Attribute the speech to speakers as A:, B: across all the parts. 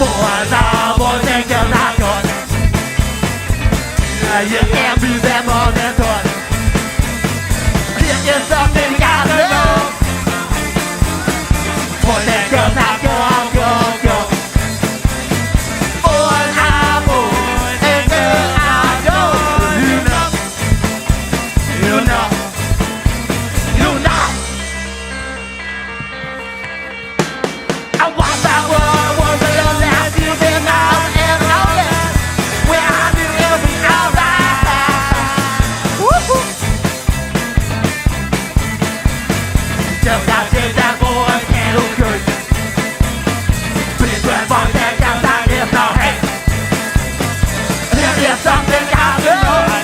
A: Boys are boys and girls are good. You can't be them more than good. This is something you gotta know. Boys and girls are good, good, good. Boys are boys and girls are good. You know, you know, you know. I want that world, world alone that you've been out and out there. Where I do everything out right. Woo-hoo. Just got shit that boys can't look good. Please don't want that just like there's no hate. There is something I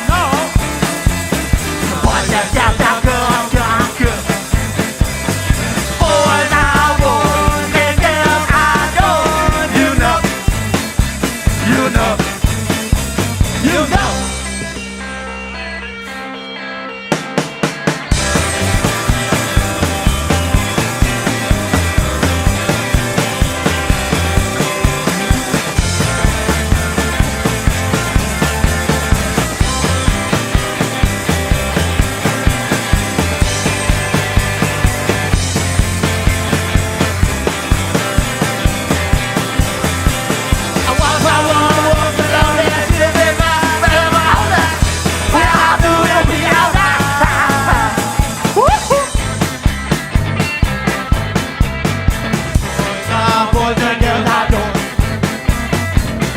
A: know. Boys that just are good, good, good. Boys are boys and girls are good. You know, you know, you know. I want alone that you've been out there. Where I do everything out right. Woo-hoo. Boys and girls are good.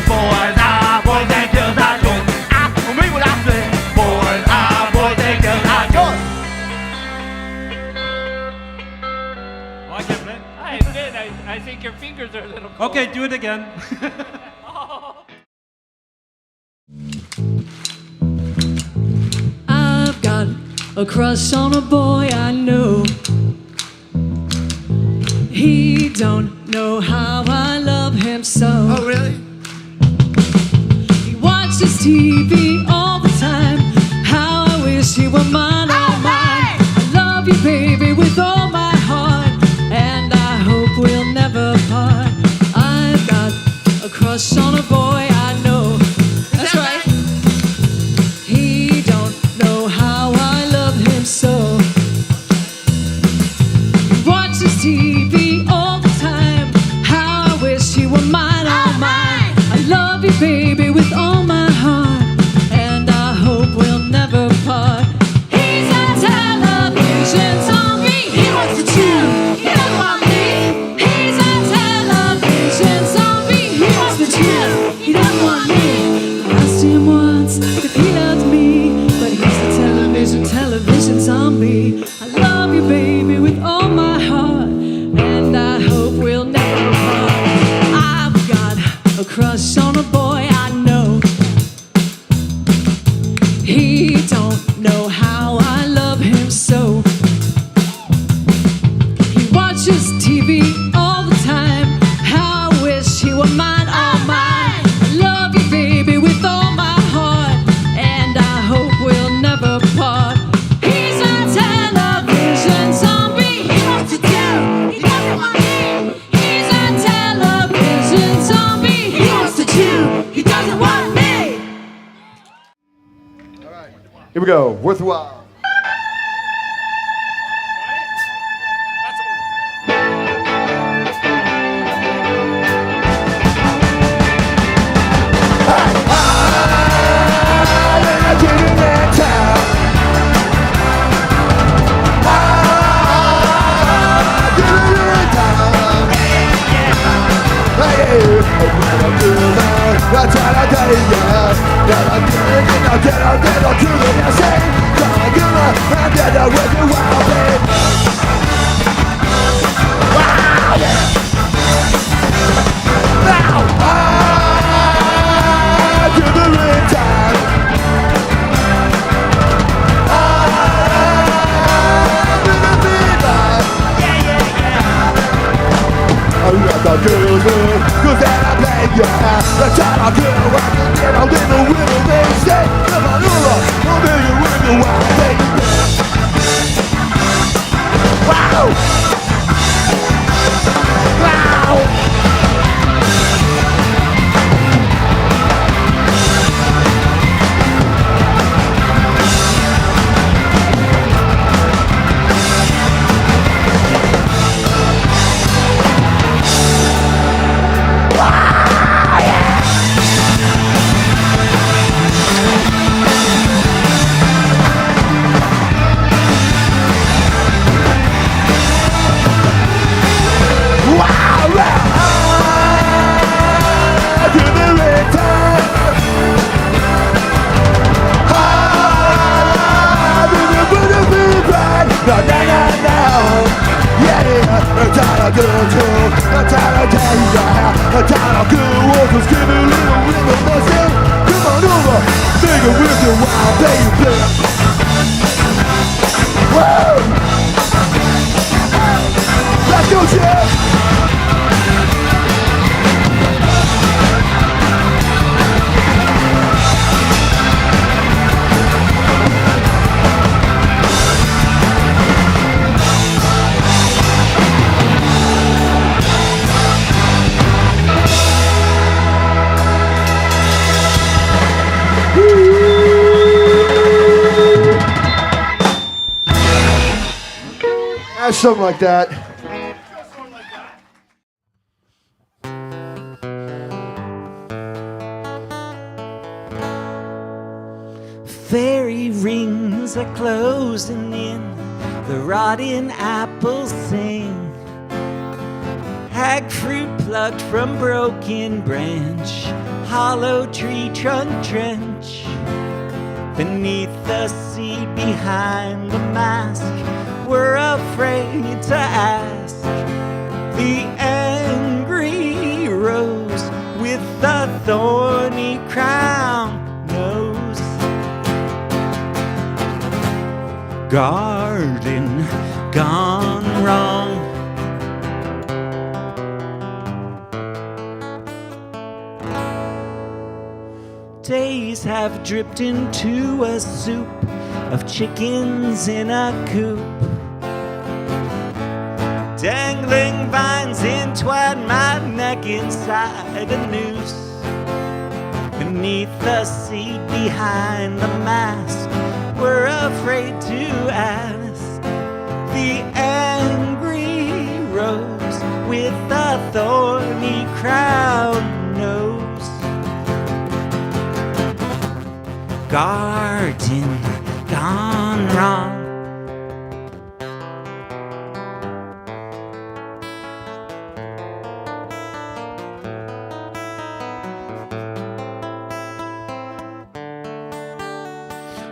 A: Boys are boys and girls are good. For me, what I say, boys are boys and girls are good.
B: Oh, I can't play.
C: I did. I think your fingers are a little cold.
B: Okay, do it again.
D: I've got a crush on a boy I know. He don't know how I love him so.
A: Oh, really?
D: He watches TV all the time. How I wish he were mine, oh mine. I love you, baby, with all my heart, and I hope we'll never part. I've got a crush on a boy I know. That's right. He don't know how I love him so. He watches TV all the time. How I wish he were mine, oh mine. I love you, baby, with all my heart, and I hope we'll never part. He's on television zombie. He wants to chill. He doesn't want me. He's on television zombie. He wants to chill. He doesn't want me. I asked him once if he loved me, but he's a television zombie. I love you, baby, with all my heart, and I hope we'll never part. I've got a crush on a boy I know. He don't know how I love him so. He watches TV all the time. How I wish he were mine, oh mine. I love you, baby, with all my heart, and I hope we'll never part. He's a television zombie. He wants to do. He doesn't want me. He's a television zombie. He wants to chew. He doesn't want me.
E: Here we go. Worthwhile.
A: Wow!
E: something like that.
A: Fairy rings are closing in, the rotting apples sing. Hag fruit plucked from broken branch, hollow tree trunk trench. Beneath the sea, behind the mask, we're afraid to ask. The angry rose with the thorny crown knows. Garden gone wrong. Days have dripped into a soup of chickens in a coop. Dangling vines entwine my neck inside a noose. Beneath the sea, behind the mask, we're afraid to ask. The angry rose with the thorny crown knows. Garden gone wrong.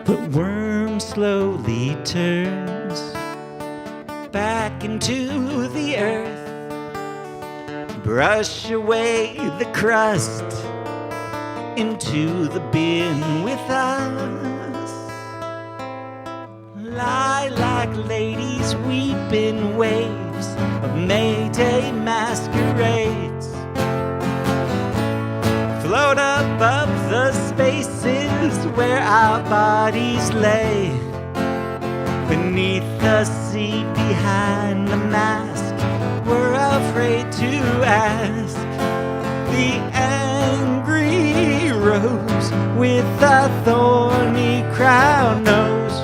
A: But worm slowly turns back into the earth. Brush away the crust into the bin with us. Lilac ladies weep in waves of May Day masquerades. Float above the spaces where our bodies lay. Beneath the sea, behind the mask, we're afraid to ask. The angry rose with a thorny crown knows.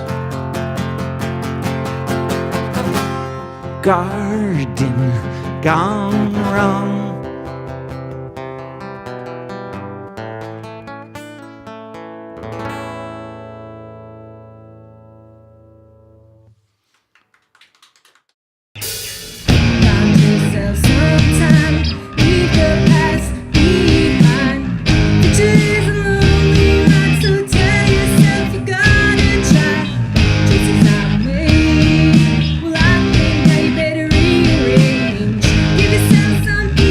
A: Garden gone wrong.
D: Some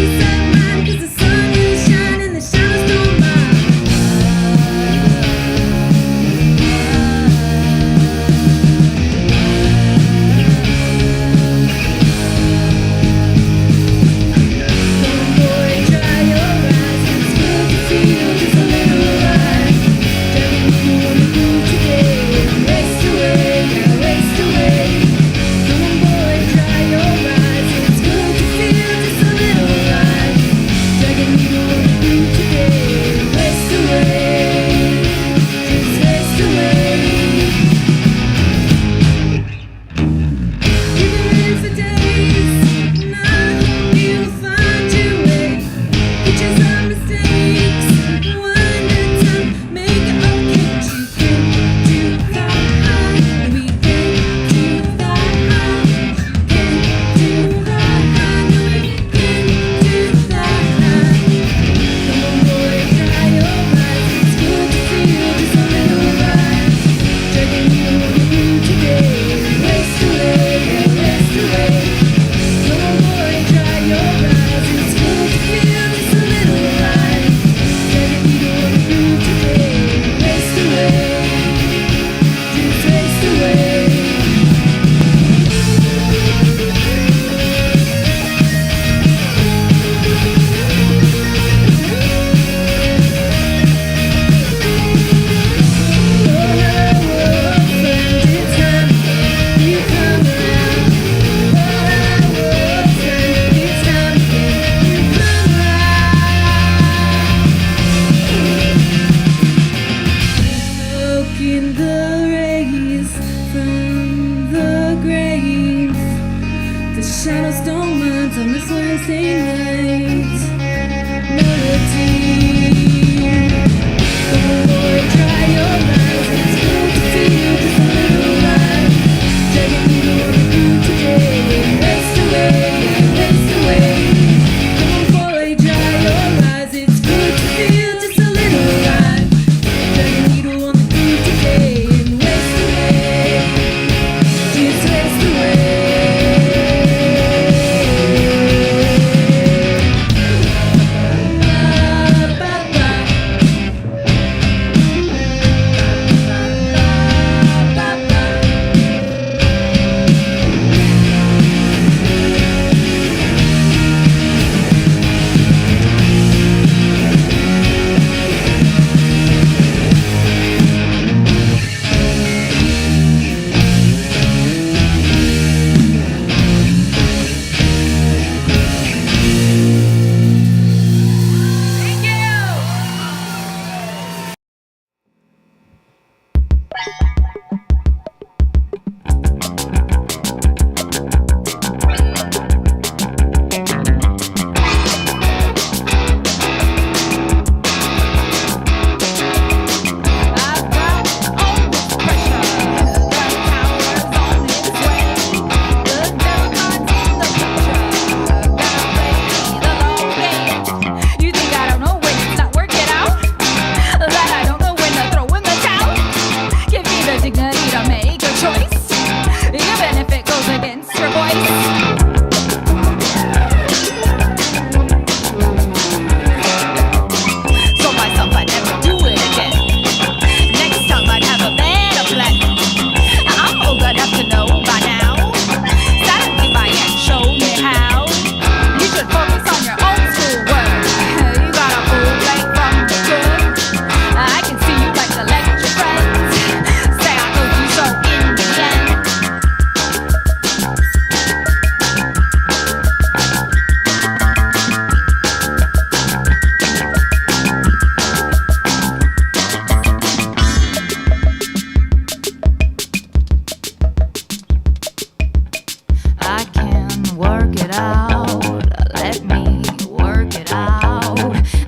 F: work it out.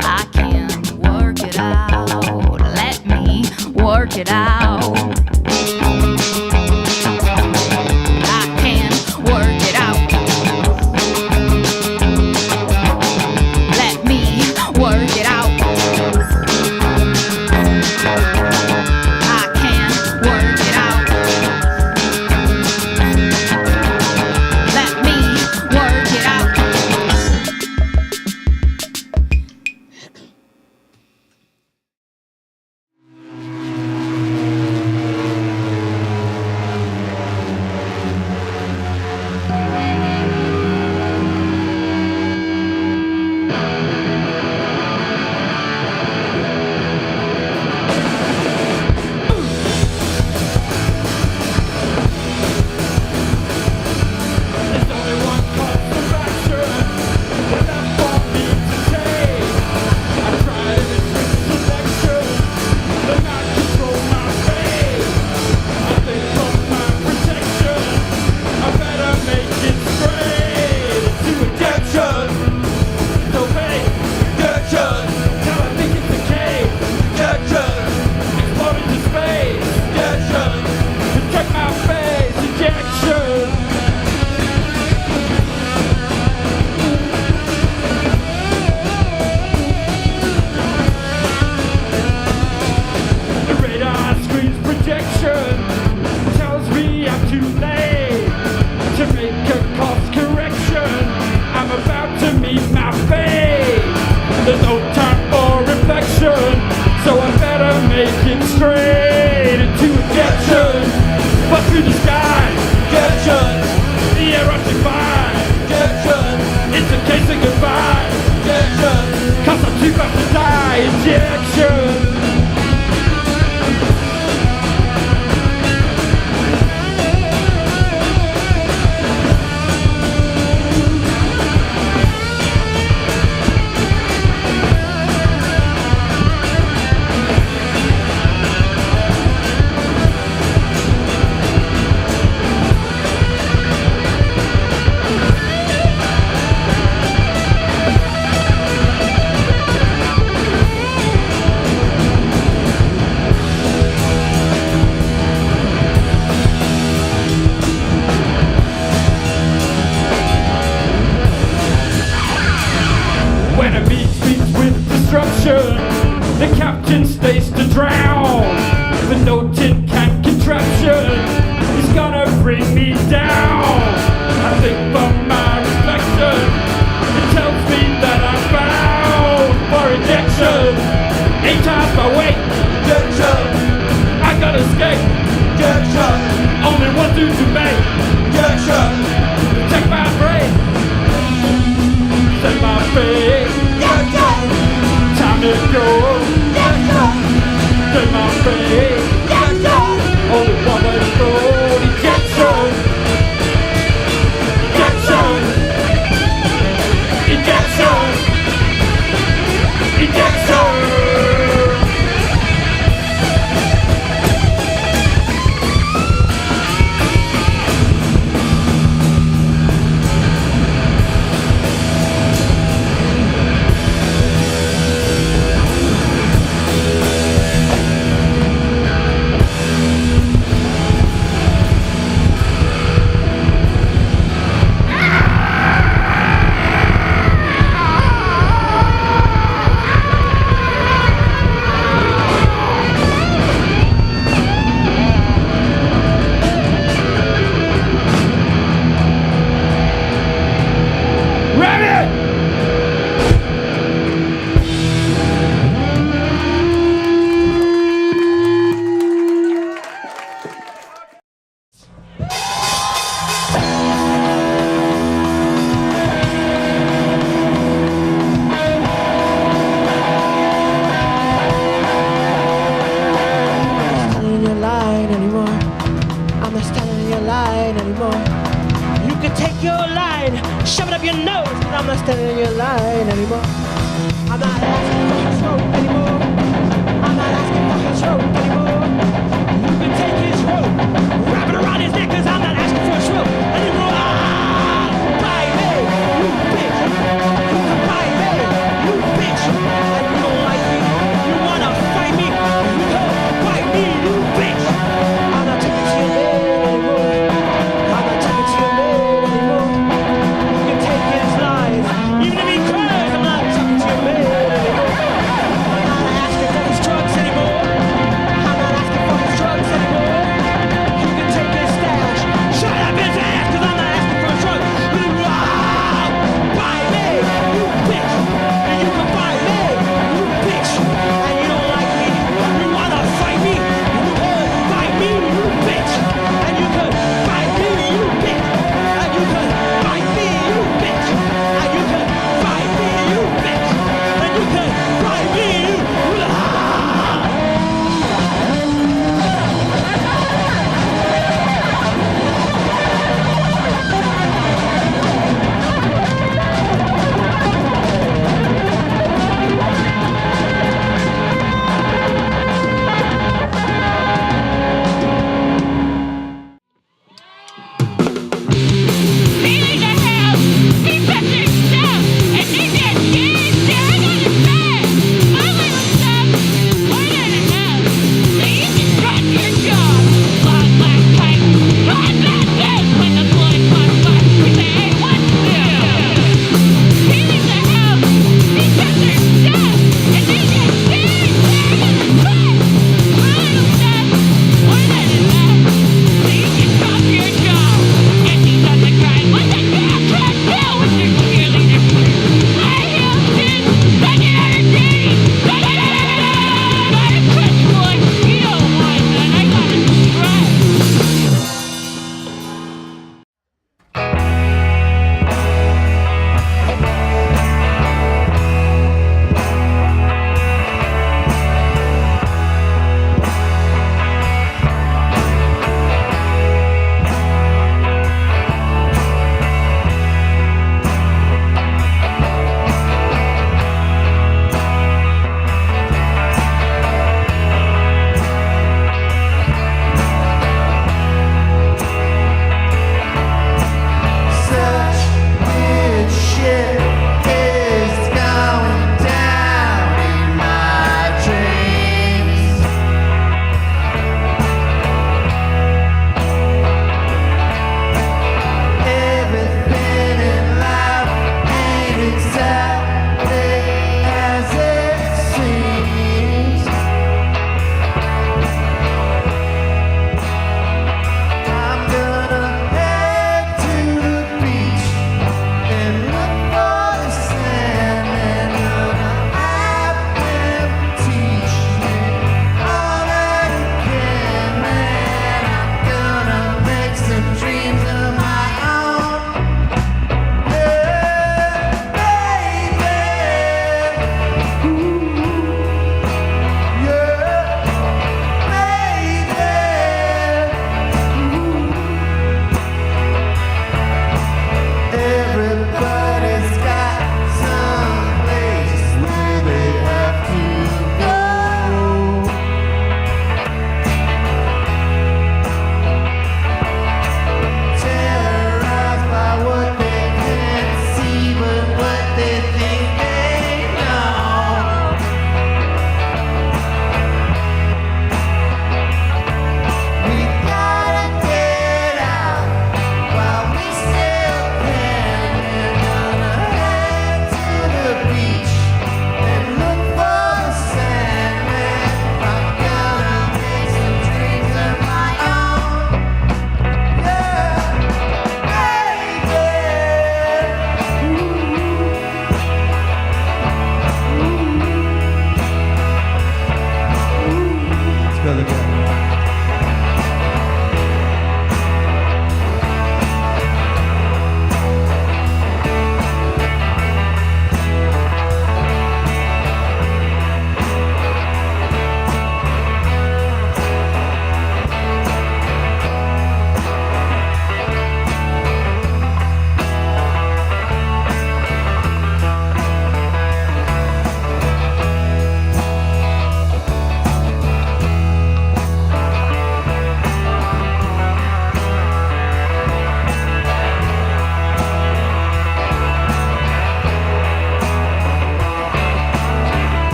F: I can work it out. Let me work it out. I can work it out. Let me work it out. I can work it out. Let me work it out.
A: There's only one course of action, and that's for me to take. I tried every twist selection, but not control my fate. I think from my protection, I better make it straight to addiction. So hey, addiction. Now I think it's okay. Addiction. Explode into space. Addiction. Protect my face. Injection. The radar screen's projection tells me I'm too late to make a course correction. I'm about to meet my fate. There's no time for reflection, so I better make it straight into ejection. But through the sky, ejection. The air rushing by, ejection. It's a case of goodbye, ejection. 'Cause I'm too fast to die, injection. When a beach meets with destruction, the captain stays to drown. With no tin can contraption, he's gonna bring me down. I think from my reflection, it tells me that I'm bound for ejection. 8 times my weight, ejection. I gotta escape, ejection. Only one dude to make, ejection. Protect my brain, set my face. Time to go. Take my face. Only one way to go. Ejection.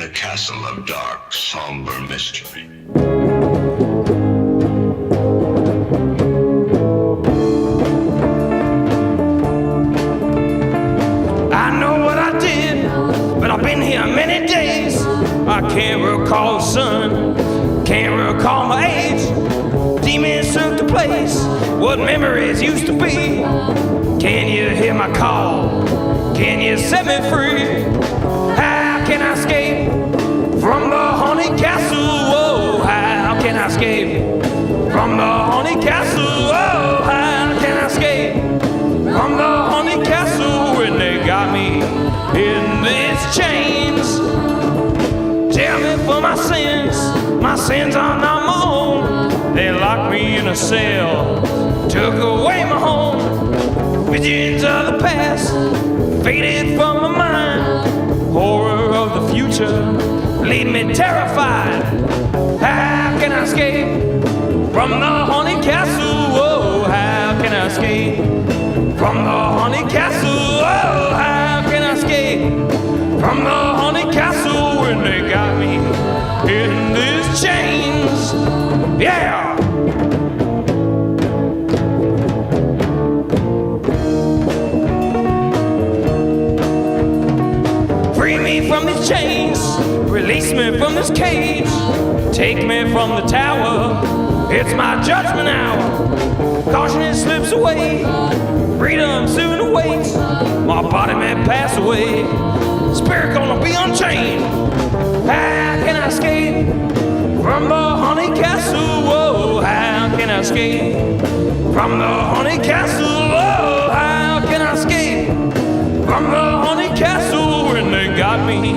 G: a castle of dark, somber mystery.
H: I know what I did, but I've been here many days. I can't recall the sun, can't recall my age. Demons took the place, what memories used to be. Can you hear my call? Can you set me free? How can I escape from the haunted castle? Oh, how can I escape from the haunted castle? Oh, how can I escape from the haunted castle when they got me in these chains? Tell me for my sins are not my own. They locked me in a cell, took away my home. Visions of the past faded from my mind. Horror of the future leave me terrified. How can I escape from the haunted castle? Oh, how can I escape from the haunted castle? Oh, how can I escape from the haunted castle when they got me in these chains? Yeah! Free me from these chains, release me from this cage. Take me from the tower, it's my judgment hour. Caution it slips away, freedom soon awaits. My body may pass away, spirit gonna be unchained. How can I escape from the haunted castle? Whoa, how can I escape from the haunted castle? Oh, how can I escape from the haunted castle when they got me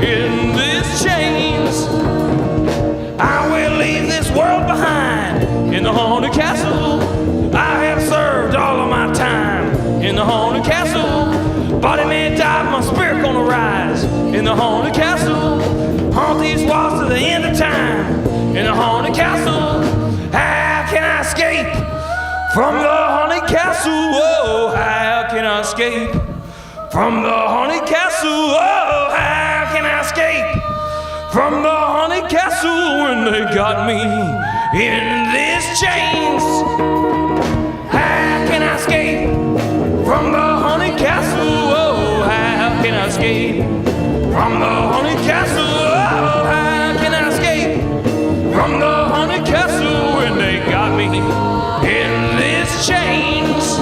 H: in these chains? I will leave this world behind in the haunted castle. I have served all of my time in the haunted castle. Body may die, but my spirit gonna rise in the haunted castle. Haunt these walls to the end of time in the haunted castle. How can I escape from the haunted castle? Oh, how can I escape from the haunted castle? Oh, how can I escape from the haunted castle when they got me in these chains? How can I escape from the haunted castle? Oh, how can I escape from the haunted castle? Oh, how can I escape from the haunted castle when they got me in these chains?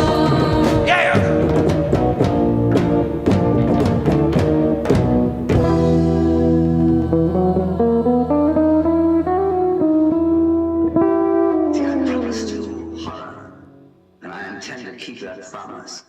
H: Yeah!
G: Keep that promise.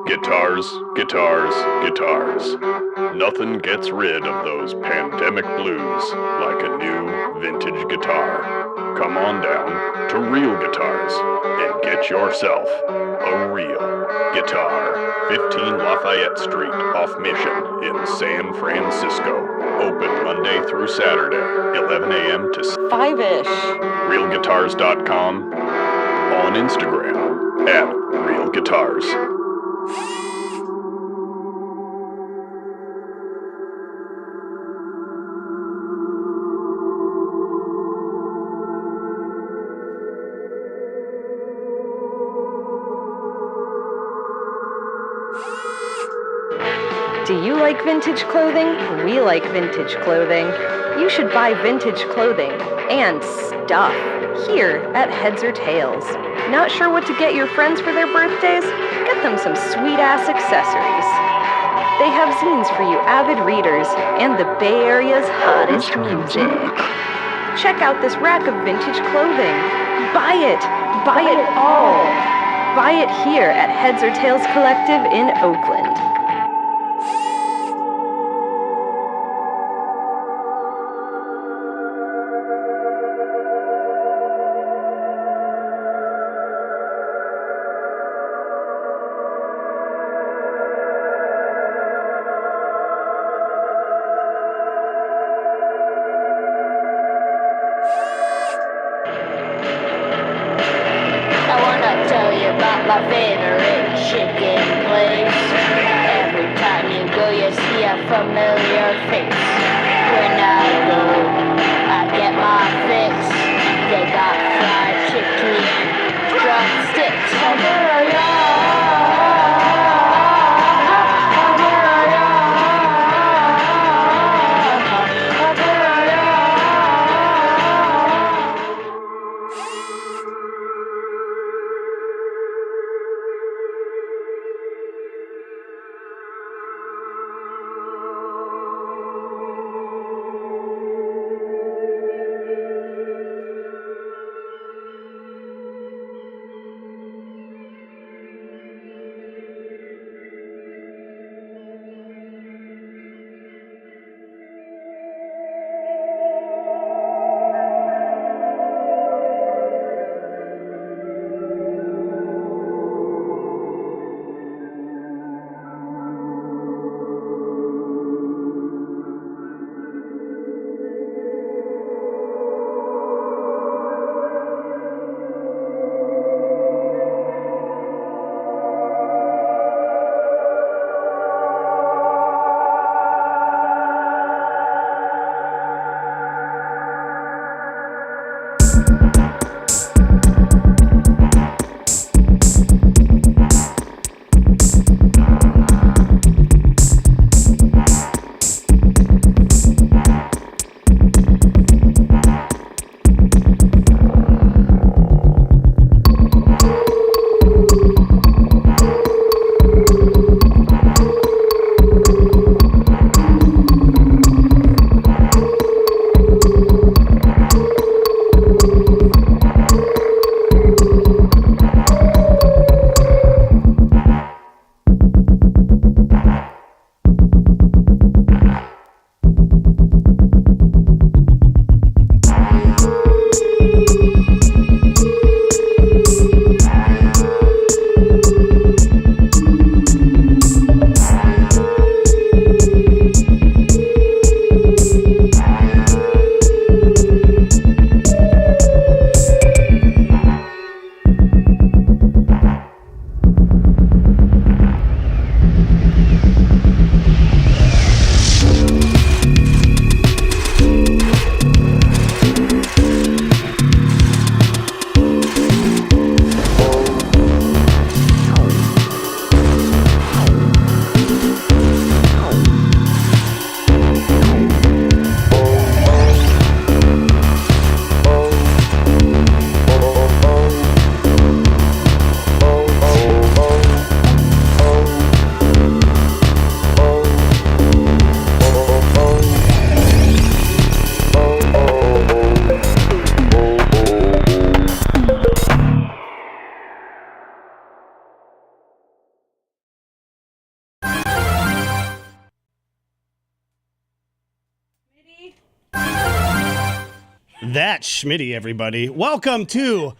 I: Guitars, guitars, guitars. Nothing gets rid of those pandemic blues like a new vintage guitar. Come on down to Real Guitars and get yourself a real guitar. 15 Lafayette Street off Mission in San Francisco. Open Monday through Saturday, 11 a.m. to
J: 5-ish.
I: RealGuitars.com. On Instagram at Real Guitars.
J: Do you like vintage clothing? We like vintage clothing. You should buy vintage clothing and stuff here at Heads or Tails. Not sure what to get your friends for their birthdays? Get them some sweet-ass accessories. They have zines for you avid readers and the Bay Area's hottest music. Check out this rack of vintage clothing. Buy it! Buy it all! Buy it here at Heads or Tails Collective in Oakland.
K: My favorite chicken place. Every time you go, you see a familiar face. When I go, I get my fix. They got fried chicken and drumsticks.
L: That's Schmidt, everybody. Welcome to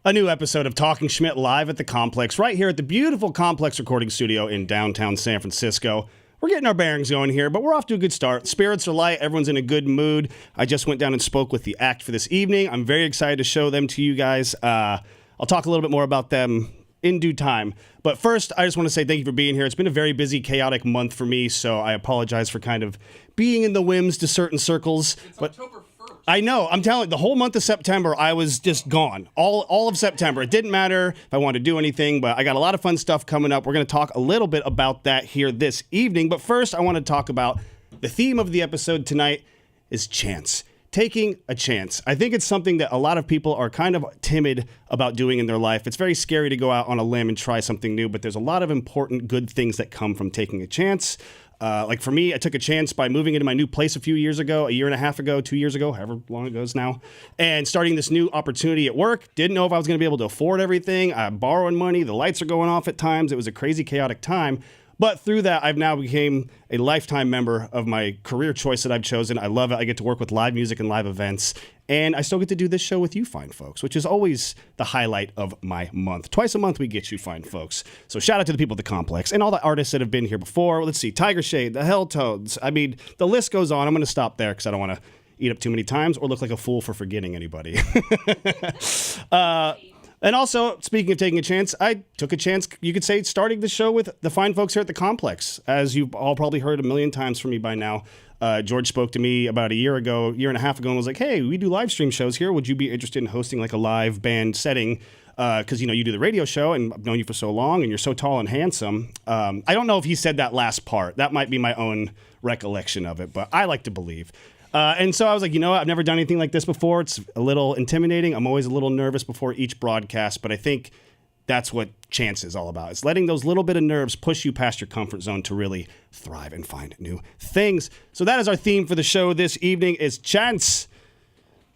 L: a new episode of Talking Schmidt live at the Complex, right here at the beautiful Complex recording studio in downtown San Francisco. We're getting our bearings going here, but we're off to a good start. Spirits are light. Everyone's in a good mood. I just went down and spoke with the act for this evening. I'm very excited to show them to you guys. I'll talk a little bit more about them in due time. But first, I just want to say thank you for being here. It's been a very busy, chaotic month for me, so I apologize for kind of being in the whims to certain circles.
M: It's
L: but
M: October 1st.
L: I know. I'm telling you, the whole month of September, I was just gone. All of September. It didn't matter if I wanted to do anything, but I got a lot of fun stuff coming up. We're going to talk a little bit about that here this evening. But first, I want to talk about the theme of the episode tonight is chance. taking a chance. I think it's something that a lot of people are kind of timid about doing in their life. It's very scary to go out on a limb and try something new, but there's a lot of important good things that come from taking a chance. Like for me, I took a chance by moving into my new place a few years ago, a year and a half ago, 2 years ago, however long it goes now, and starting this new opportunity at work. Didn't know if I was going to be able to afford everything. I'm borrowing money. The lights are going off at times. It was a crazy, chaotic time. But through that, I've now became a lifetime member of my career choice that I've chosen. I love it. I get to work with live music and live events. And I still get to do this show with you fine folks, which is always the highlight of my month. Twice a month we get you fine folks. So shout out to the people at the Complex and all the artists that have been here before. Let's see, Tiger Shade, the Helltoads. I mean, the list goes on. I'm going to stop there because I don't want to eat up too many times or look like a fool for forgetting anybody. And also, speaking of taking a chance, I took a chance, you could say, starting the show with the fine folks here at the Complex. As you've all probably heard a million times from me by now, George spoke to me about a year and a half ago, and was like, hey, we do live stream shows here. Would you be interested in hosting like a live band setting? Because, you do the radio show, and I've known you for so long, and you're so tall and handsome. I don't know if he said that last part. That might be my own recollection of it, but I like to believe. And so I was like, you know what? I've never done anything like this before. It's a little intimidating. I'm always a little nervous before each broadcast, but I think that's what chance is all about. It's letting those little bit of nerves push you past your comfort zone to really thrive and find new things. So that is our theme for the show this evening is chance.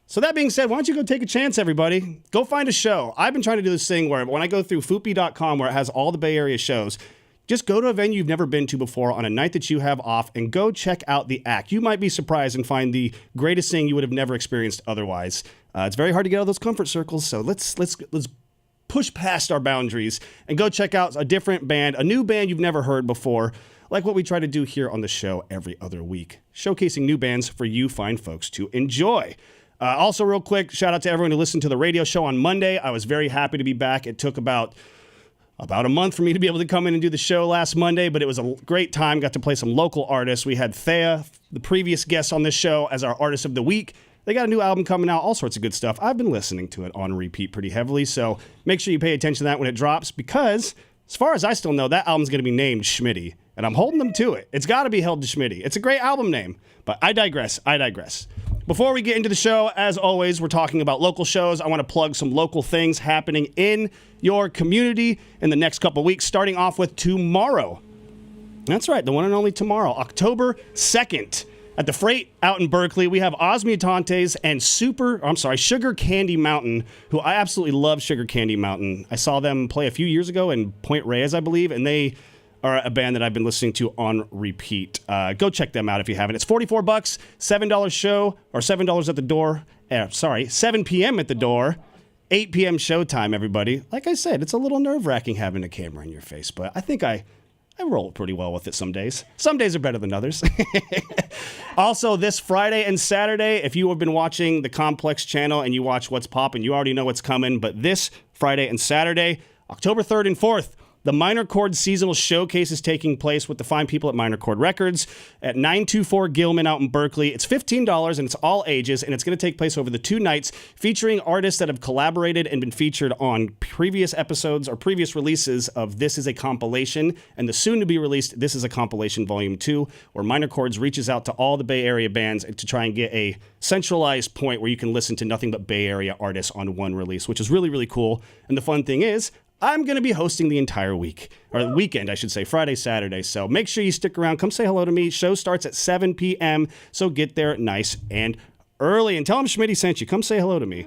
L: So that being said, why don't you go take a chance, everybody? Go find a show. I've been trying to do this thing where when I go through foopy.com, where it has all the Bay Area shows, just go to a venue you've never been to before on a night that you have off and go check out the act. You might be surprised and find the greatest thing you would have never experienced otherwise. It's very hard to get out of those comfort circles, so let's push past our boundaries and go check out a different band, a new band you've never heard before, like what we try to do here on the show every other week, showcasing new bands for you fine folks to enjoy. Also, real quick, shout out to everyone who listened to the radio show on Monday. I was very happy to be back. It took about a month for me to be able to come in and do the show last Monday, but it was a great time. Got to play some local artists. We had Thea, the previous guest on this show, as our Artist of the Week. They got a new album coming out, all sorts of good stuff. I've been listening to it on repeat pretty heavily, so make sure you pay attention to that when it drops, because as far as I still know, that album's going to be named Schmidt, and I'm holding them to it. It's got to be held to Schmidt. It's a great album name, but I digress. Before we get into the show, as always, we're talking about local shows. I want to plug some local things happening in your community in the next couple weeks, starting off with tomorrow. That's right, the one and only tomorrow, October 2nd. At the Freight out in Berkeley, we have Os Mutantes and Sugar Candy Mountain, who I absolutely love Sugar Candy Mountain. I saw them play a few years ago in Point Reyes, I believe, and they are a band that I've been listening to on repeat. Go check them out if you haven't. It's $44, $7 show, or $7 at the door. 7 p.m. at the door, 8 p.m. showtime, everybody. Like I said, it's a little nerve-wracking having a camera in your face, but I think I roll pretty well with it some days. Some days are better than others. Also, this Friday and Saturday, if you have been watching the Complex channel and you watch What's Poppin', you already know what's coming, but this Friday and Saturday, October 3rd and 4th, the Minor Chord Seasonal Showcase is taking place with the fine people at Minor Chord Records at 924 Gilman out in Berkeley. It's $15 and it's all ages, and it's going to take place over the 2 nights, featuring artists that have collaborated and been featured on previous episodes or previous releases of This Is a Compilation and the soon-to-be-released This Is a Compilation Volume 2, where Minor Chords reaches out to all the Bay Area bands to try and get a centralized point where you can listen to nothing but Bay Area artists on one release, which is really, really cool. And the fun thing is, I'm going to be hosting the entire week, or the weekend, I should say, Friday, Saturday. So make sure you stick around. Come say hello to me. Show starts at 7 p.m., so get there nice and early. And tell them Schmidt sent you. Come say hello to me.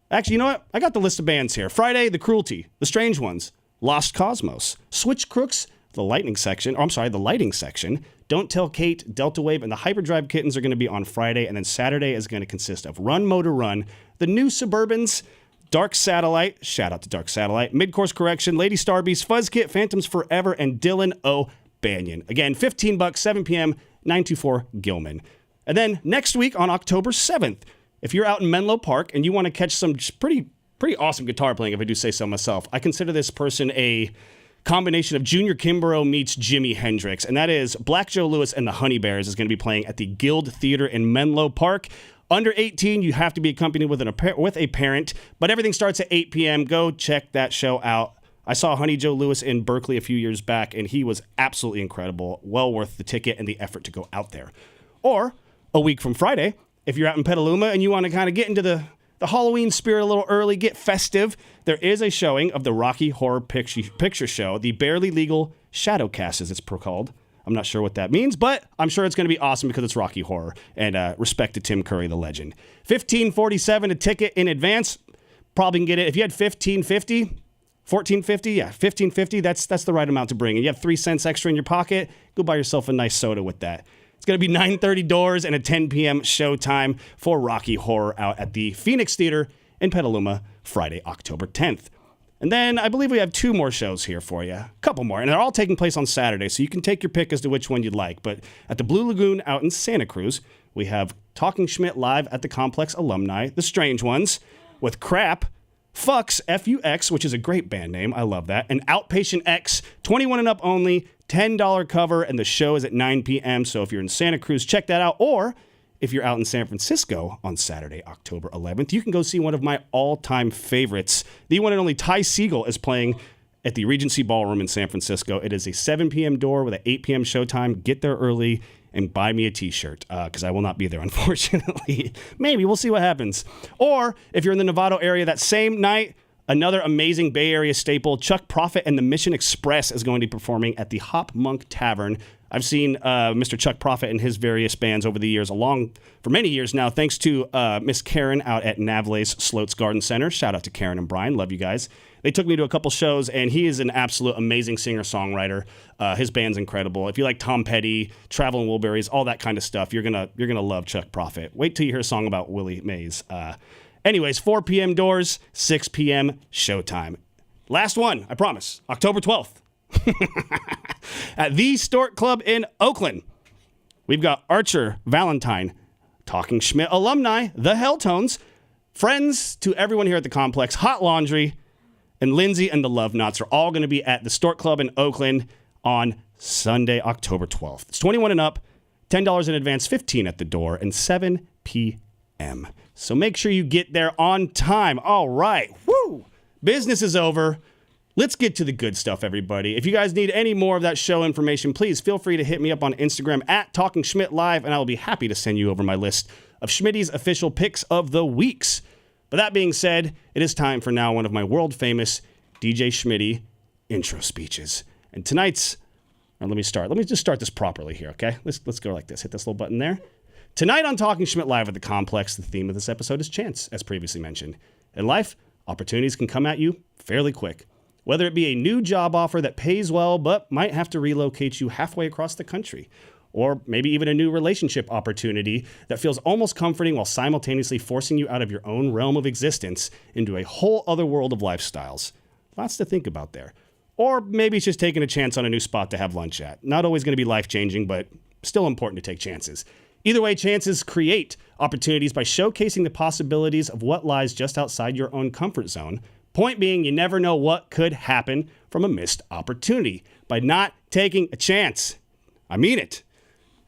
L: Actually, you know what? I got the list of bands here. Friday, The Cruelty, The Strange Ones, Lost Cosmos, Switch Crooks, the lighting section. Don't Tell Kate, Delta Wave, and the Hyperdrive Kittens are going to be on Friday. And then Saturday is going to consist of Run Motor Run, the New Suburbans, Dark Satellite, shout out to Dark Satellite, Midcourse Correction, Lady Starbeast, Fuzzkit, Phantoms Forever, and Dylan O'Banion. Again, $15, 7 p.m., 924 Gilman. And then next week on October 7th, if you're out in Menlo Park and you want to catch some pretty awesome guitar playing, if I do say so myself, I consider this person a combination of Junior Kimbrough meets Jimi Hendrix, and that is Black Joe Lewis and the Honey Bears is going to be playing at the Guild Theater in Menlo Park. Under 18, you have to be accompanied with a parent, but everything starts at 8 p.m. Go check that show out. I saw Honey Joe Lewis in Berkeley a few years back, and he was absolutely incredible. Well worth the ticket and the effort to go out there. Or, a week from Friday, if you're out in Petaluma and you want to kind of get into the Halloween spirit a little early, get festive, there is a showing of the Rocky Horror Picture Show, the Barely Legal Shadowcast, as it's called. I'm not sure what that means, but I'm sure it's going to be awesome because it's Rocky Horror, and respect to Tim Curry, the legend. $15.47 a ticket in advance. Probably can get it. If you had $14.50, yeah, $15.50, that's the right amount to bring. And you have 3 cents extra in your pocket, go buy yourself a nice soda with that. It's going to be 9:30 doors and a 10 p.m. showtime for Rocky Horror out at the Phoenix Theater in Petaluma, Friday, October 10th. And then I believe we have 2 more shows here for you. A couple more. And they're all taking place on Saturday, so you can take your pick as to which one you'd like. But at the Blue Lagoon out in Santa Cruz, we have Talking Schmidt live at the Complex Alumni, The Strange Ones, with Crap, Fucks, F-U-X, which is a great band name. I love that. And Outpatient X, 21 and up only, $10 cover, and the show is at 9 p.m. So if you're in Santa Cruz, check that out. Or if you're out in San Francisco on Saturday, October 11th, you can go see one of my all-time favorites. The one and only Ty Segall is playing at the Regency Ballroom in San Francisco. It is a 7 p.m. door with an 8 p.m. showtime. Get there early and buy me a t-shirt because I will not be there, unfortunately. Maybe. We'll see what happens. Or if you're in the Novato area that same night, another amazing Bay Area staple, Chuck Prophet and the Mission Express is going to be performing at the Hop Monk Tavern. I've seen Mr. Chuck Prophet and his various bands over the years, for many years now, thanks to Miss Karen out at Navle's Sloats Garden Center. Shout out to Karen and Brian. Love you guys. They took me to a couple shows, and he is an absolute amazing singer-songwriter. His band's incredible. If you like Tom Petty, Traveling Wilburys, all that kind of stuff, you're gonna love Chuck Prophet. Wait till you hear a song about Willie Mays. Anyways, 4 p.m. doors, 6 p.m. showtime. Last one, I promise, October 12th. At the Stork Club in Oakland, we've got Archer Valentine, Talking Schmidt alumni, the Helltones, friends to everyone here at the complex, Hot Laundry, and Lindsay and the Love Knots are all going to be at the Stork Club in Oakland on Sunday, October 12th. It's 21 and up, $10 in advance, $15 at the door, and 7 p.m. So make sure you get there on time. All right. Woo! Business is over. Let's get to the good stuff, everybody. If you guys need any more of that show information, please feel free to hit me up on Instagram at Talking Schmidt Live, and I will be happy to send you over my list of Schmitty's official picks of the weeks. But that being said, it is time for now one of my world-famous DJ Schmitty intro speeches. And tonight's... Let me just start this properly here, okay? Let's go like this. Hit this little button there. Tonight on Talking Schmidt Live at the Complex, the theme of this episode is chance, as previously mentioned. In life, opportunities can come at you fairly quick. Whether it be a new job offer that pays well but might have to relocate you halfway across the country, or maybe even a new relationship opportunity that feels almost comforting while simultaneously forcing you out of your own realm of existence into a whole other world of lifestyles. Lots to think about there. Or maybe it's just taking a chance on a new spot to have lunch at. Not always going to be life-changing, but still important to take chances. Either way, chances create opportunities by showcasing the possibilities of what lies just outside your own comfort zone. Point being, you never know what could happen from a missed opportunity by not taking a chance. I mean it.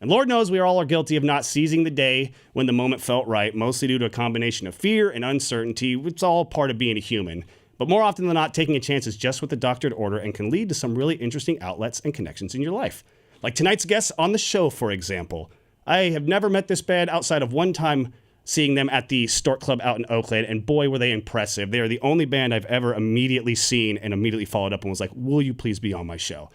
L: And Lord knows we all are guilty of not seizing the day when the moment felt right, mostly due to a combination of fear and uncertainty. It's all part of being a human. But more often than not, taking a chance is just what the doctored order and can lead to some really interesting outlets and connections in your life. Like tonight's guests on the show, for example. I have never met this band outside of one time seeing them at the Stork Club out in Oakland, and boy, were they impressive. They are the only band I've ever immediately seen and immediately followed up and was like, will you please be on my show?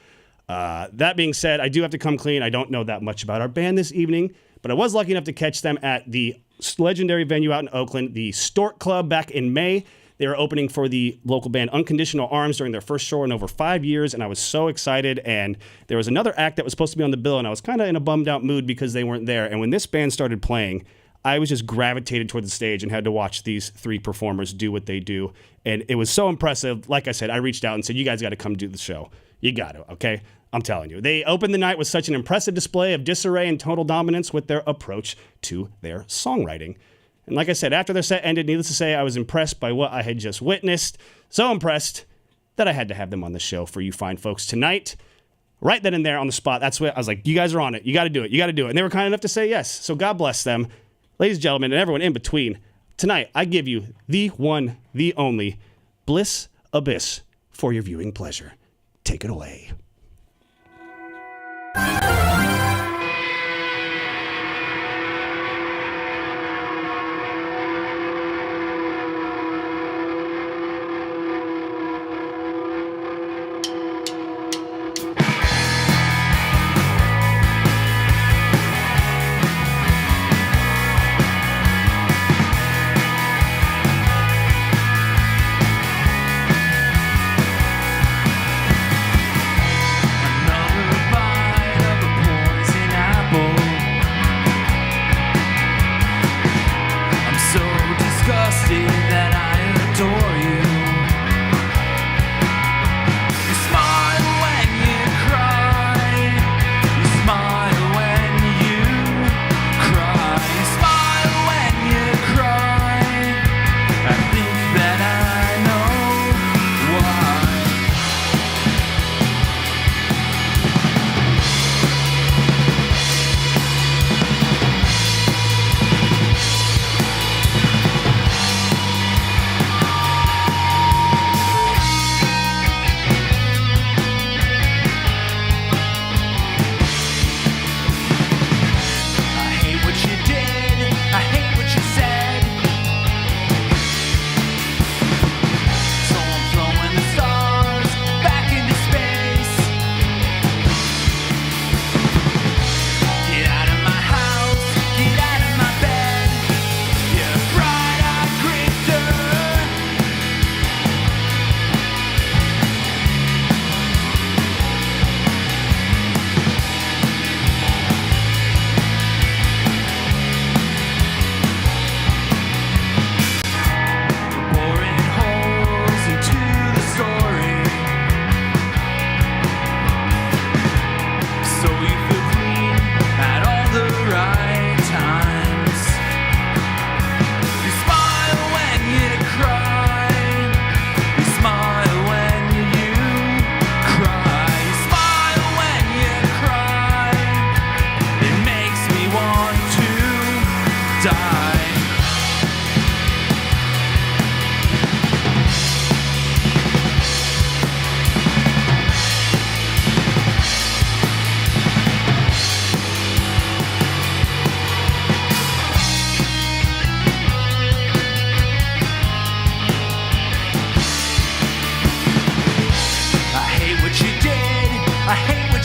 L: That being said, I do have to come clean. I don't know that much about our band this evening, but I was lucky enough to catch them at the legendary venue out in Oakland, the Stork Club, back in May. They were opening for the local band Unconditional Arms during their first show in over 5 years, and I was so excited. And there was another act that was supposed to be on the bill, and I was kind of in a bummed out mood because they weren't there. And when this band started playing, I was just gravitated toward the stage and had to watch these three performers do what they do. And it was so impressive. Like I said, I reached out and said, you guys got to come do the show. You got to, okay? I'm telling you. They opened the night with such an impressive display of disarray and total dominance with their approach to their songwriting. And like I said, after their set ended, needless to say, I was impressed by what I had just witnessed. So impressed that I had to have them on the show for you fine folks tonight. Right then and there on the spot. That's what I was like, you guys are on it. You got to do it. You got to do it. And they were kind enough to say yes. So God bless them. Ladies and gentlemen, and everyone in between, tonight I give you the one, the only Bliss Abyss for your viewing pleasure. Take it away.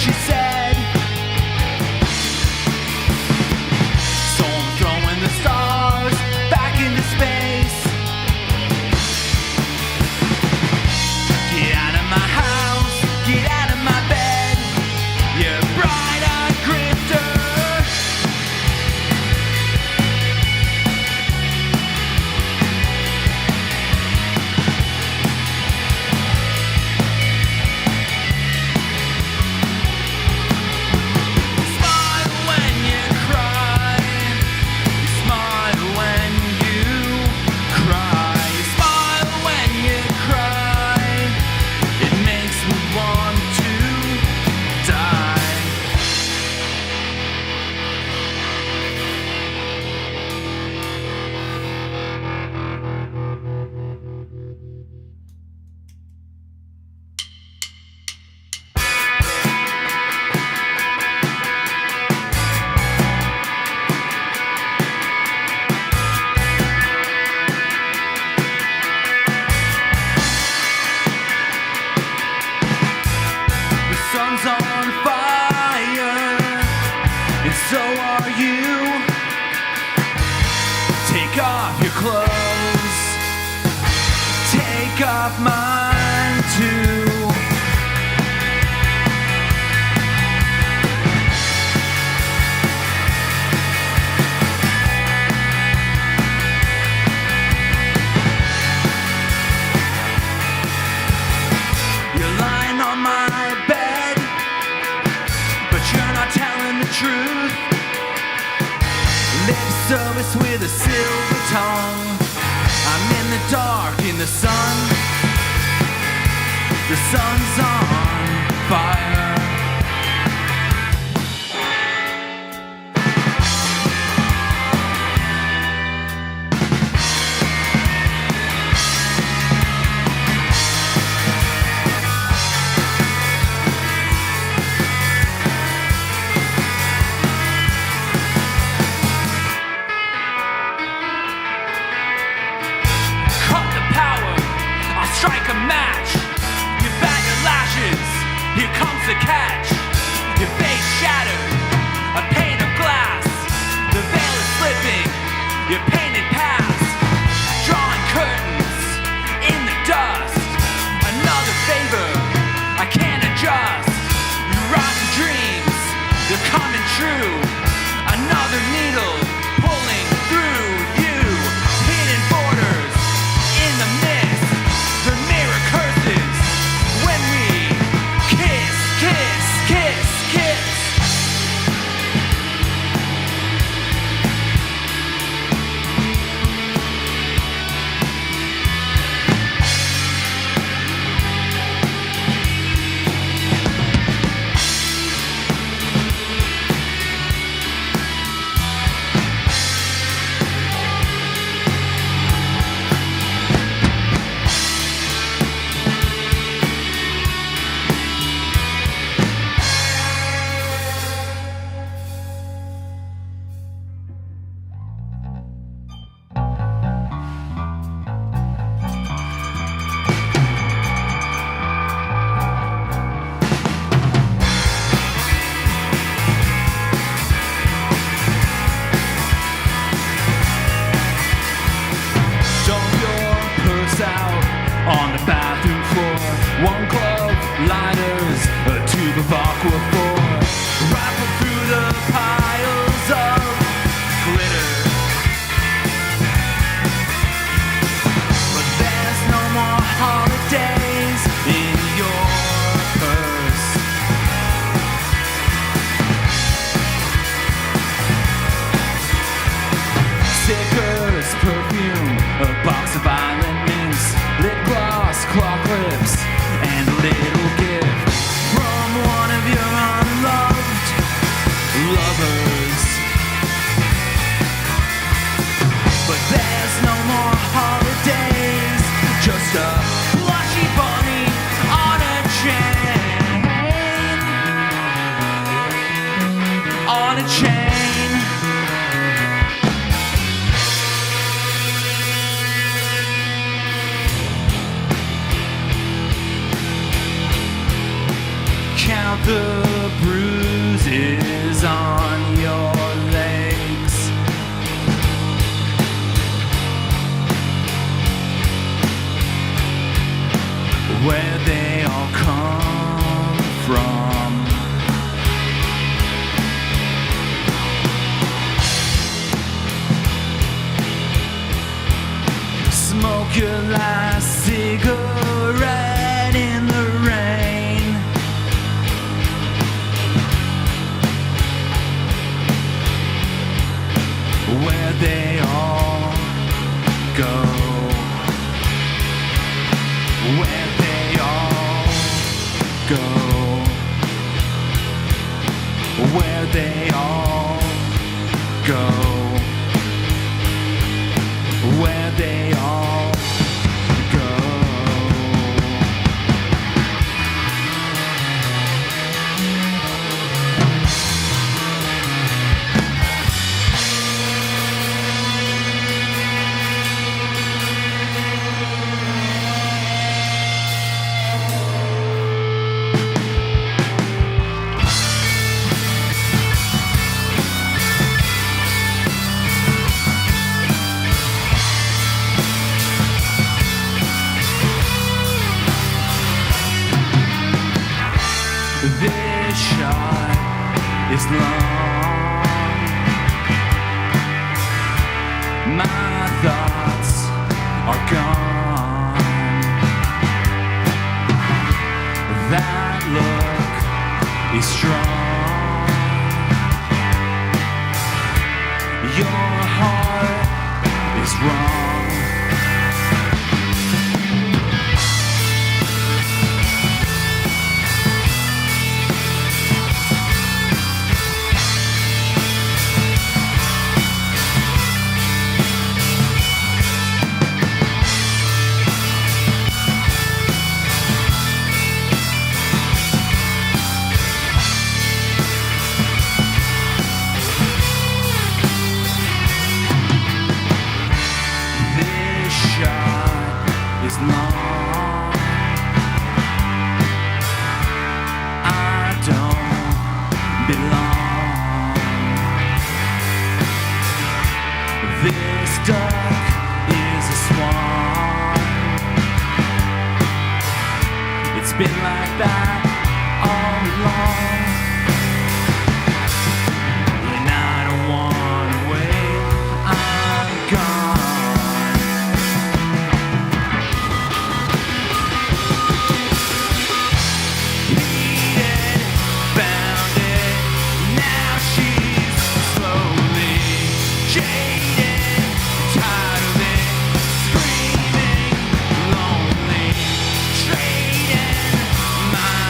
A: she said. So I'm throwing the stars back into space. Get out of my house, get out of my bed, you bright-eyed grifter. Smile when you cry, you smile when you cry, you smile when you cry. It makes me want to die. The sun's on fire, and so are you. Take off your clothes, take off mine too. You're lying on my bed, but you're not telling the truth. Lip service with a silver tongue. I'm in the dark, in the sun. The sun's on fire. Cut the power, I'll strike a match. You bat your lashes, here comes the catch. Your face shattered, a pane of glass. The veil is slipping, your painted past. Drawing curtains in the dust. Another favor, I can't adjust. You rotten dreams, they're coming true. Another needle pulling through you. Hidden borders in the mist. The mirror curses when we kiss, kiss, kiss, kiss. Dump your purse out on the bathroom floor. One glove, lighters, a tube of Aquaphor. Rifle through the piles of glitter. But there's no more holidays in your purse. Stickers, perfume, a box of island mints, lip gloss, claw clips, and a little gift from one of your unloved lovers. But there's no more holidays, just a plushy bunny on a chain. On a chain. Count the is on your legs. Where they all come from. Smoke your last cigarette in the rain. Where they all go. Where they all go. Where they all go. Where they all go. This shot is long. My thoughts are gone. That look is strong. Your heart is wrong. Been like that all along, and I don't wanna wait. I'm gone. Needed, found it. Now she's slowly jaded, tired of it, screaming, lonely, trading my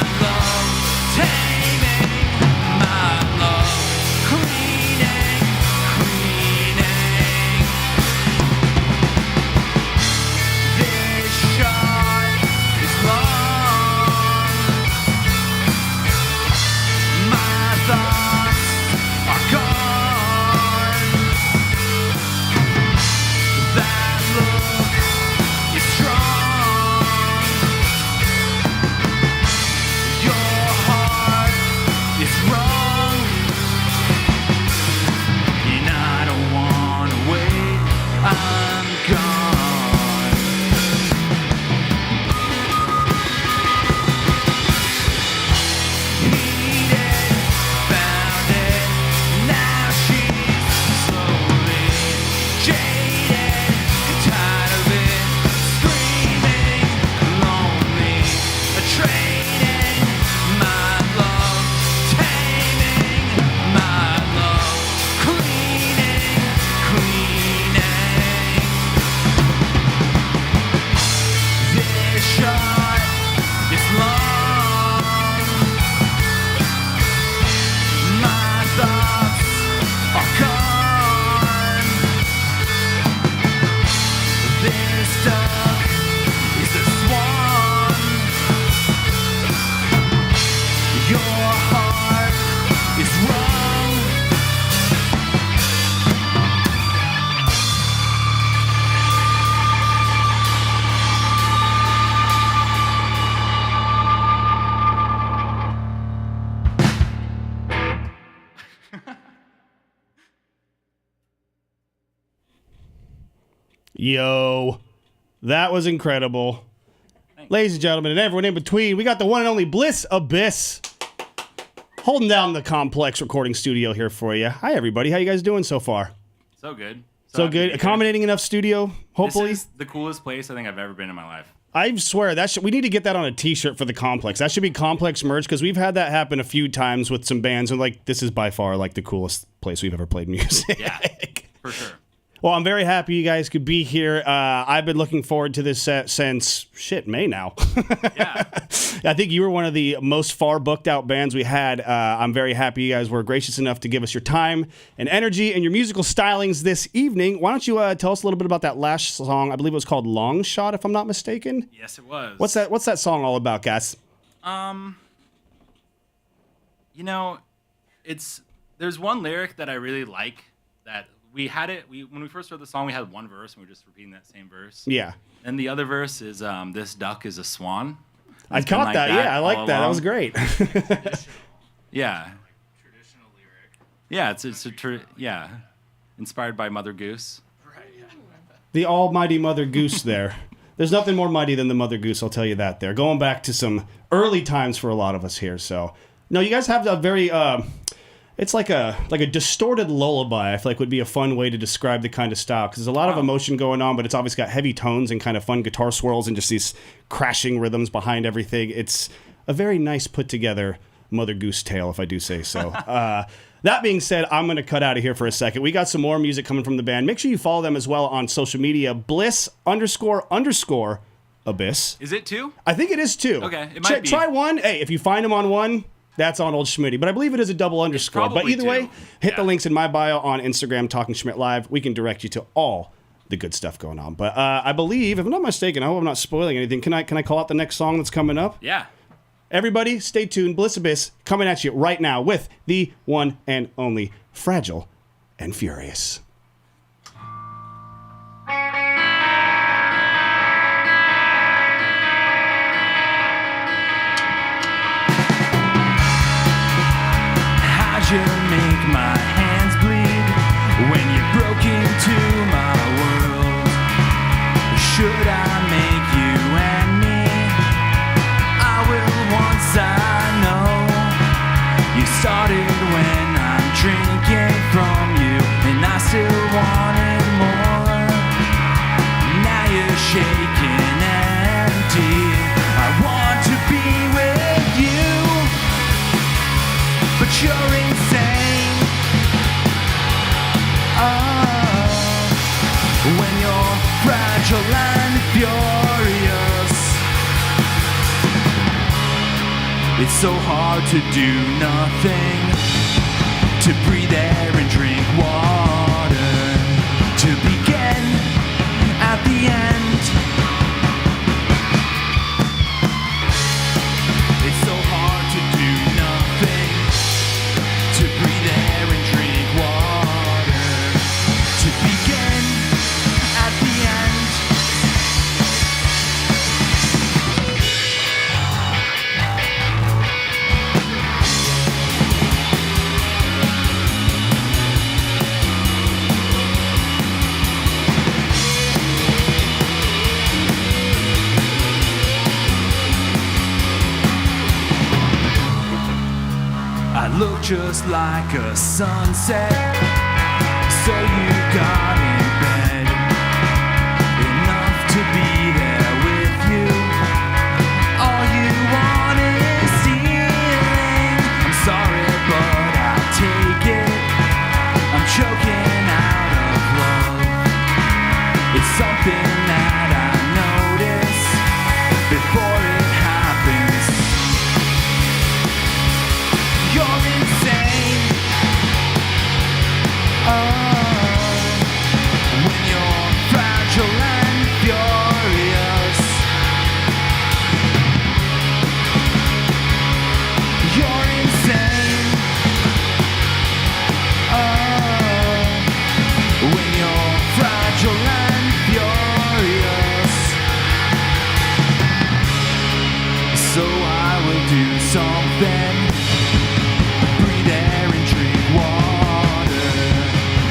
L: Yo, that was incredible. Ladies and gentlemen, and everyone in between, we got the one and only Bliss Abyss holding down the Complex recording studio here for you. Hi, everybody. How you guys doing so far?
B: So good.
L: So good. Accommodating enough studio, hopefully.
B: This is the coolest place I think I've ever been in my life.
L: I swear, we need to get that on a t-shirt for the Complex. That should be Complex merch, because we've had that happen a few times with some bands, and like, this is by far like the coolest place we've ever played music.
B: Yeah, for sure.
L: Well, I'm very happy you guys could be here. I've been looking forward to this set since, May now.
B: Yeah.
L: I think you were one of the most far booked out bands we had. I'm very happy you guys were gracious enough to give us your time and energy and your musical stylings this evening. Why don't you tell us a little bit about that last song? I believe it was called Long Shot, if I'm not mistaken.
B: Yes, it was.
L: What's that song all about, guys?
B: You know, there's one lyric that I really like that we had it. When we first wrote the song, we had one verse, and we were just repeating that same verse.
L: Yeah.
B: And the other verse is, "This duck is a swan."
L: I caught like that. Yeah, I like that. That was great.
B: Yeah. Traditional lyric. Yeah, it's inspired by Mother Goose.
L: Right. Yeah. The almighty Mother Goose. There. There's nothing more mighty than the Mother Goose. I'll tell you that. There, going back to some early times for a lot of us here. So, no, you guys have a very. It's like a distorted lullaby, I feel like would be a fun way to describe the kind of style, because there's a lot of emotion going on, but it's obviously got heavy tones and kind of fun guitar swirls and just these crashing rhythms behind everything. It's a very nice put together Mother Goose tale, if I do say so. That being said, I'm going to cut out of here for a second. We got some more music coming from the band. Make sure you follow them as well on social media, Bliss__Abyss.
B: Is it two?
L: I think it is two.
B: Okay, it might be.
L: Try one. Hey, if you find them on one, that's on old Schmidt, but I believe it is a double underscore. But either way, hit the links in my bio on Instagram, Talking Schmidt Live. We can direct you to all the good stuff going on. But I believe, if I'm not mistaken, I hope I'm not spoiling anything. Can I call out the next song that's coming up?
B: Yeah.
L: Everybody, stay tuned. Bliss Abyss coming at you right now with the one and only Fragile and Furious.
A: You make my hands bleed when you broke into my world. Should I make you and me? I will once I know. You started when I'm drinking from you, and I still wanted more. Now you're shaking empty. I want to be with you, but you're insane. When you're fragile and furious, it's so hard to do nothing, to breathe air and drink water, to begin at the end. It's so hard to do nothing, to breathe air and drink water, to begin at the end. I look just like a sunset, so you got in bed, enough to be there with you. All you want is stealing. I'm sorry, but I'll take it. I'm choking out of love. It's something that I notice before it happens. You're insane. When you're fragile and furious, you're insane. When you're fragile and furious, so I will do something. Breathe air and drink water,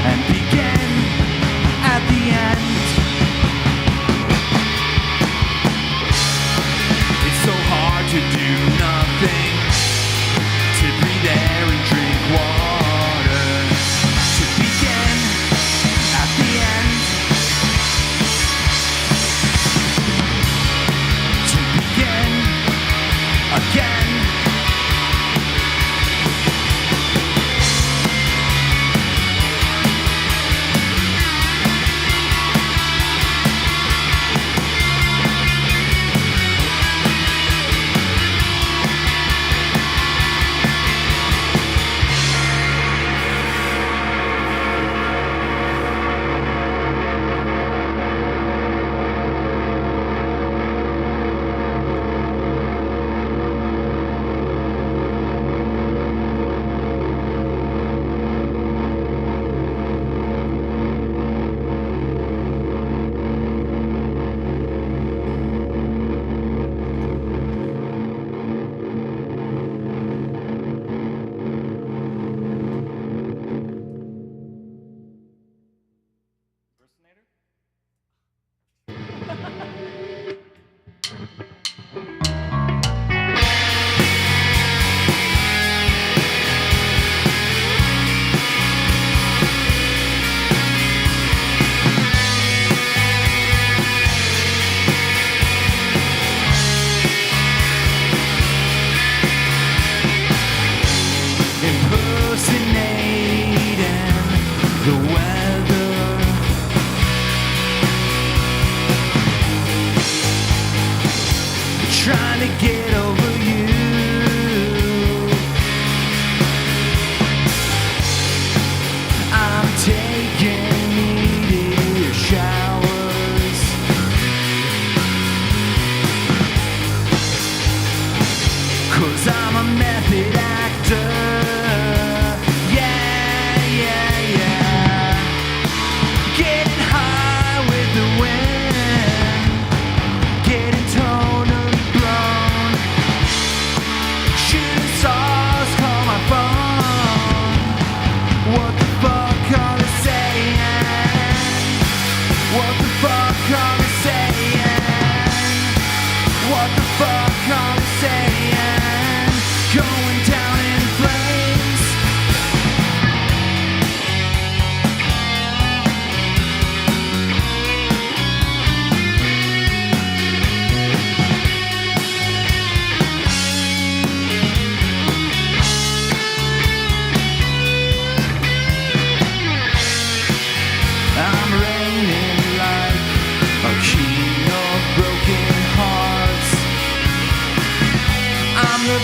A: and begin at the end. again. The weather, trying to get over you. I'm taking needed showers, 'cause I'm a method actor.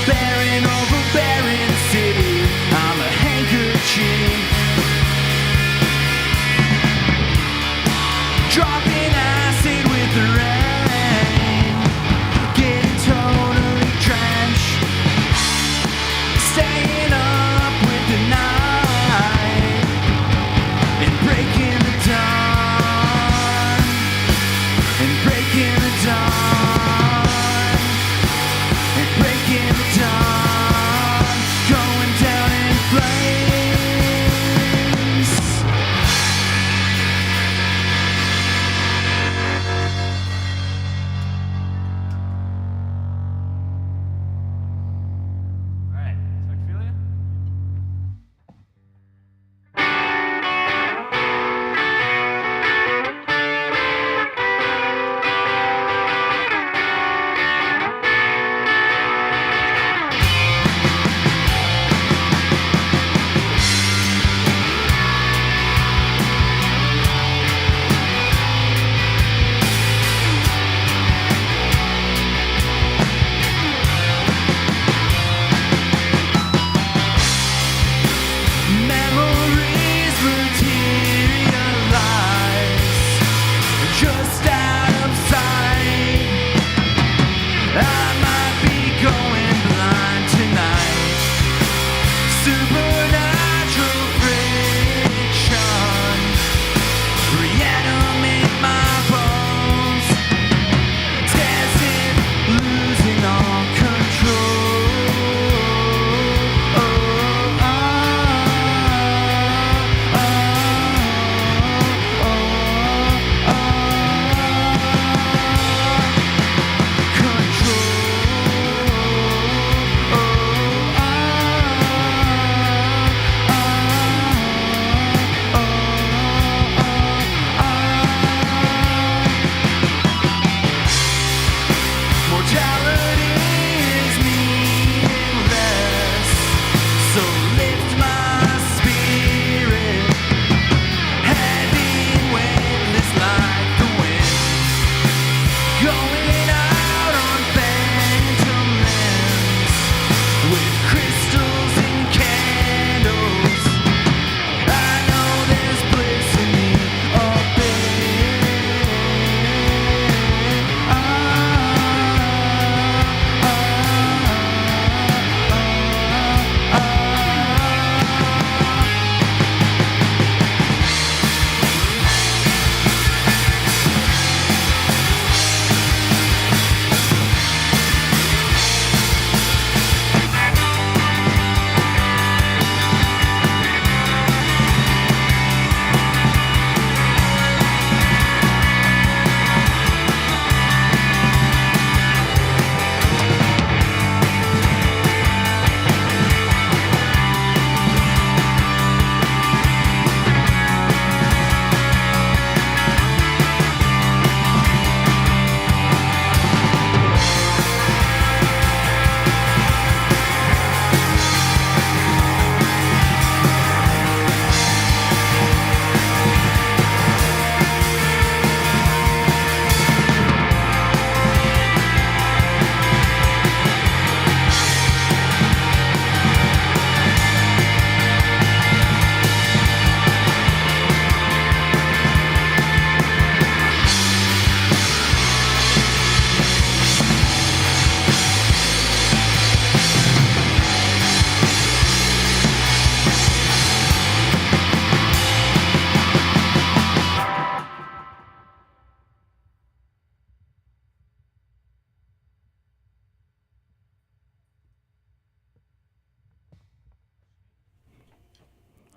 A: Barren over barren city, I'm a handkerchief, dropping acid with the rain, getting totally drenched, staying up with the night, and breaking the dawn, and breaking the dawn, and breaking the dawn, going down in flames.
B: All right, Spectrophilia? Memories materialize just out of sight. I might be going blind tonight. Supernatural friction reanimate my bones. Scares it losing all control. Mortality is me.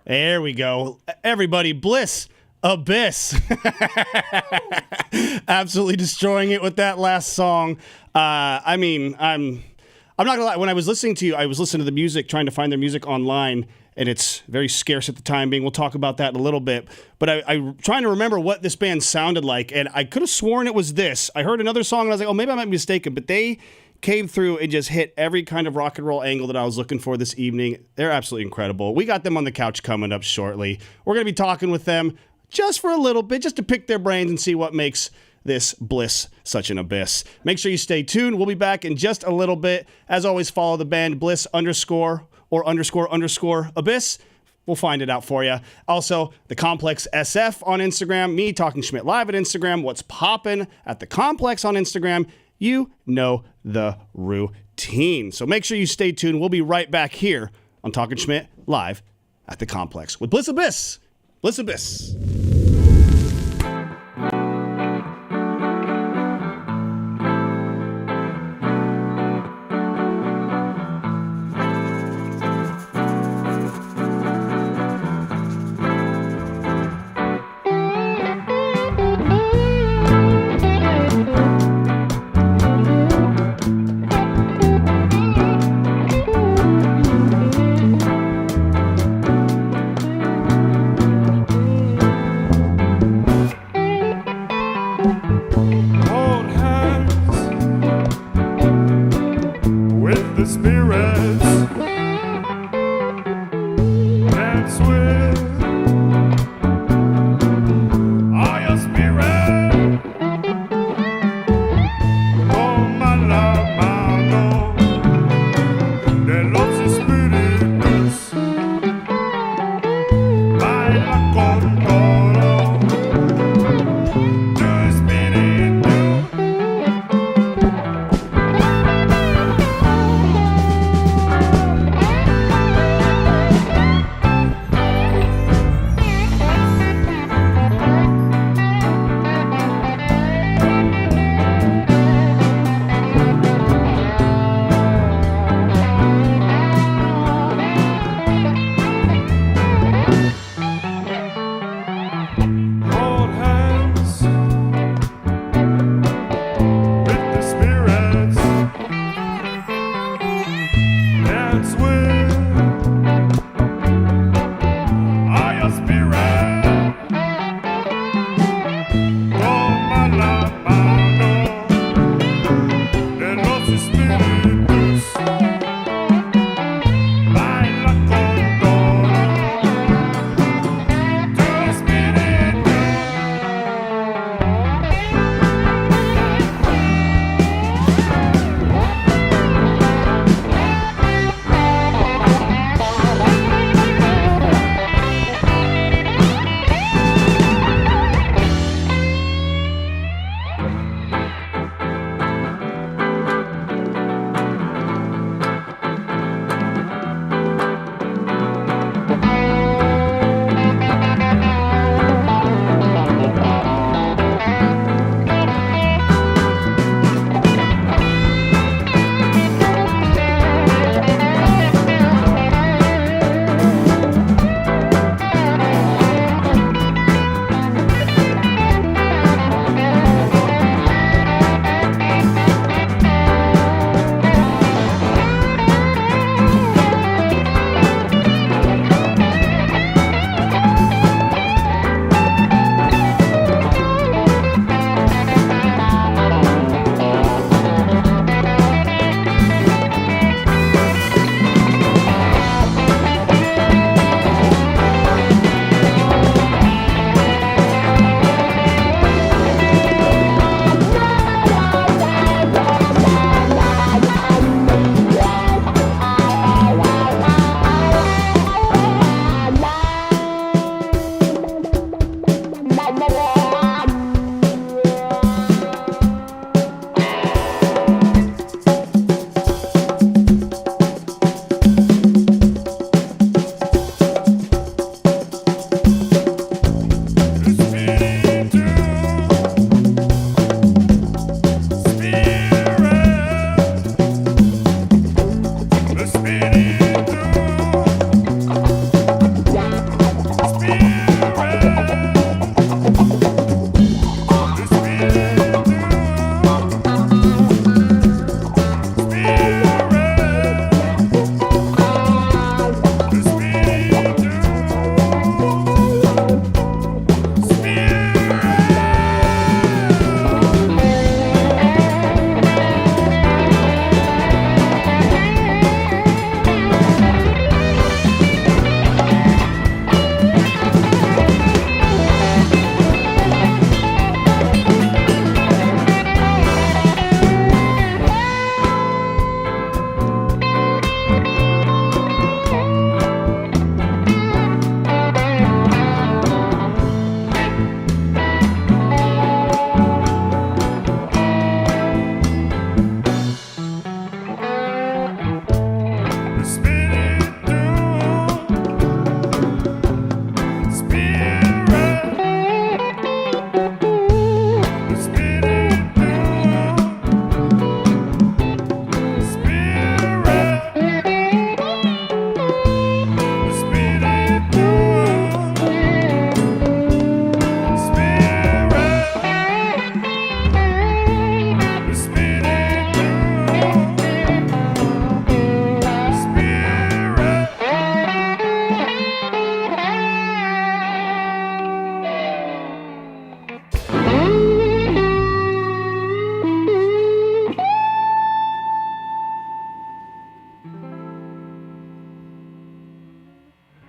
L: There we go. Everybody, Bliss, Abyss. Absolutely destroying it with that last song. I mean, I'm not gonna lie. When I was listening to you, I was listening to the music, trying to find their music online, and it's very scarce at the time being. We'll talk about that in a little bit. But I'm trying to remember what this band sounded like, and I could have sworn it was this. I heard another song, and I was like, oh, maybe I might be mistaken. But they came through and just hit every kind of rock and roll angle that I was looking for this evening. They're absolutely incredible. We got them on the couch coming up shortly. We're going to be talking with them just for a little bit, just to pick their brains and see what makes this Bliss such an abyss. Make sure you stay tuned. We'll be back in just a little bit. As always, follow the band Bliss _or _ Abyss. We'll find it out for you. Also, the Complex SF on Instagram, me Talking Schmidt live at Instagram, what's poppin' at the Complex on Instagram. You know the routine. So make sure you stay tuned. We'll be right back here on Talking Schmidt live at the Complex with Bliss Abyss. Bliss Abyss.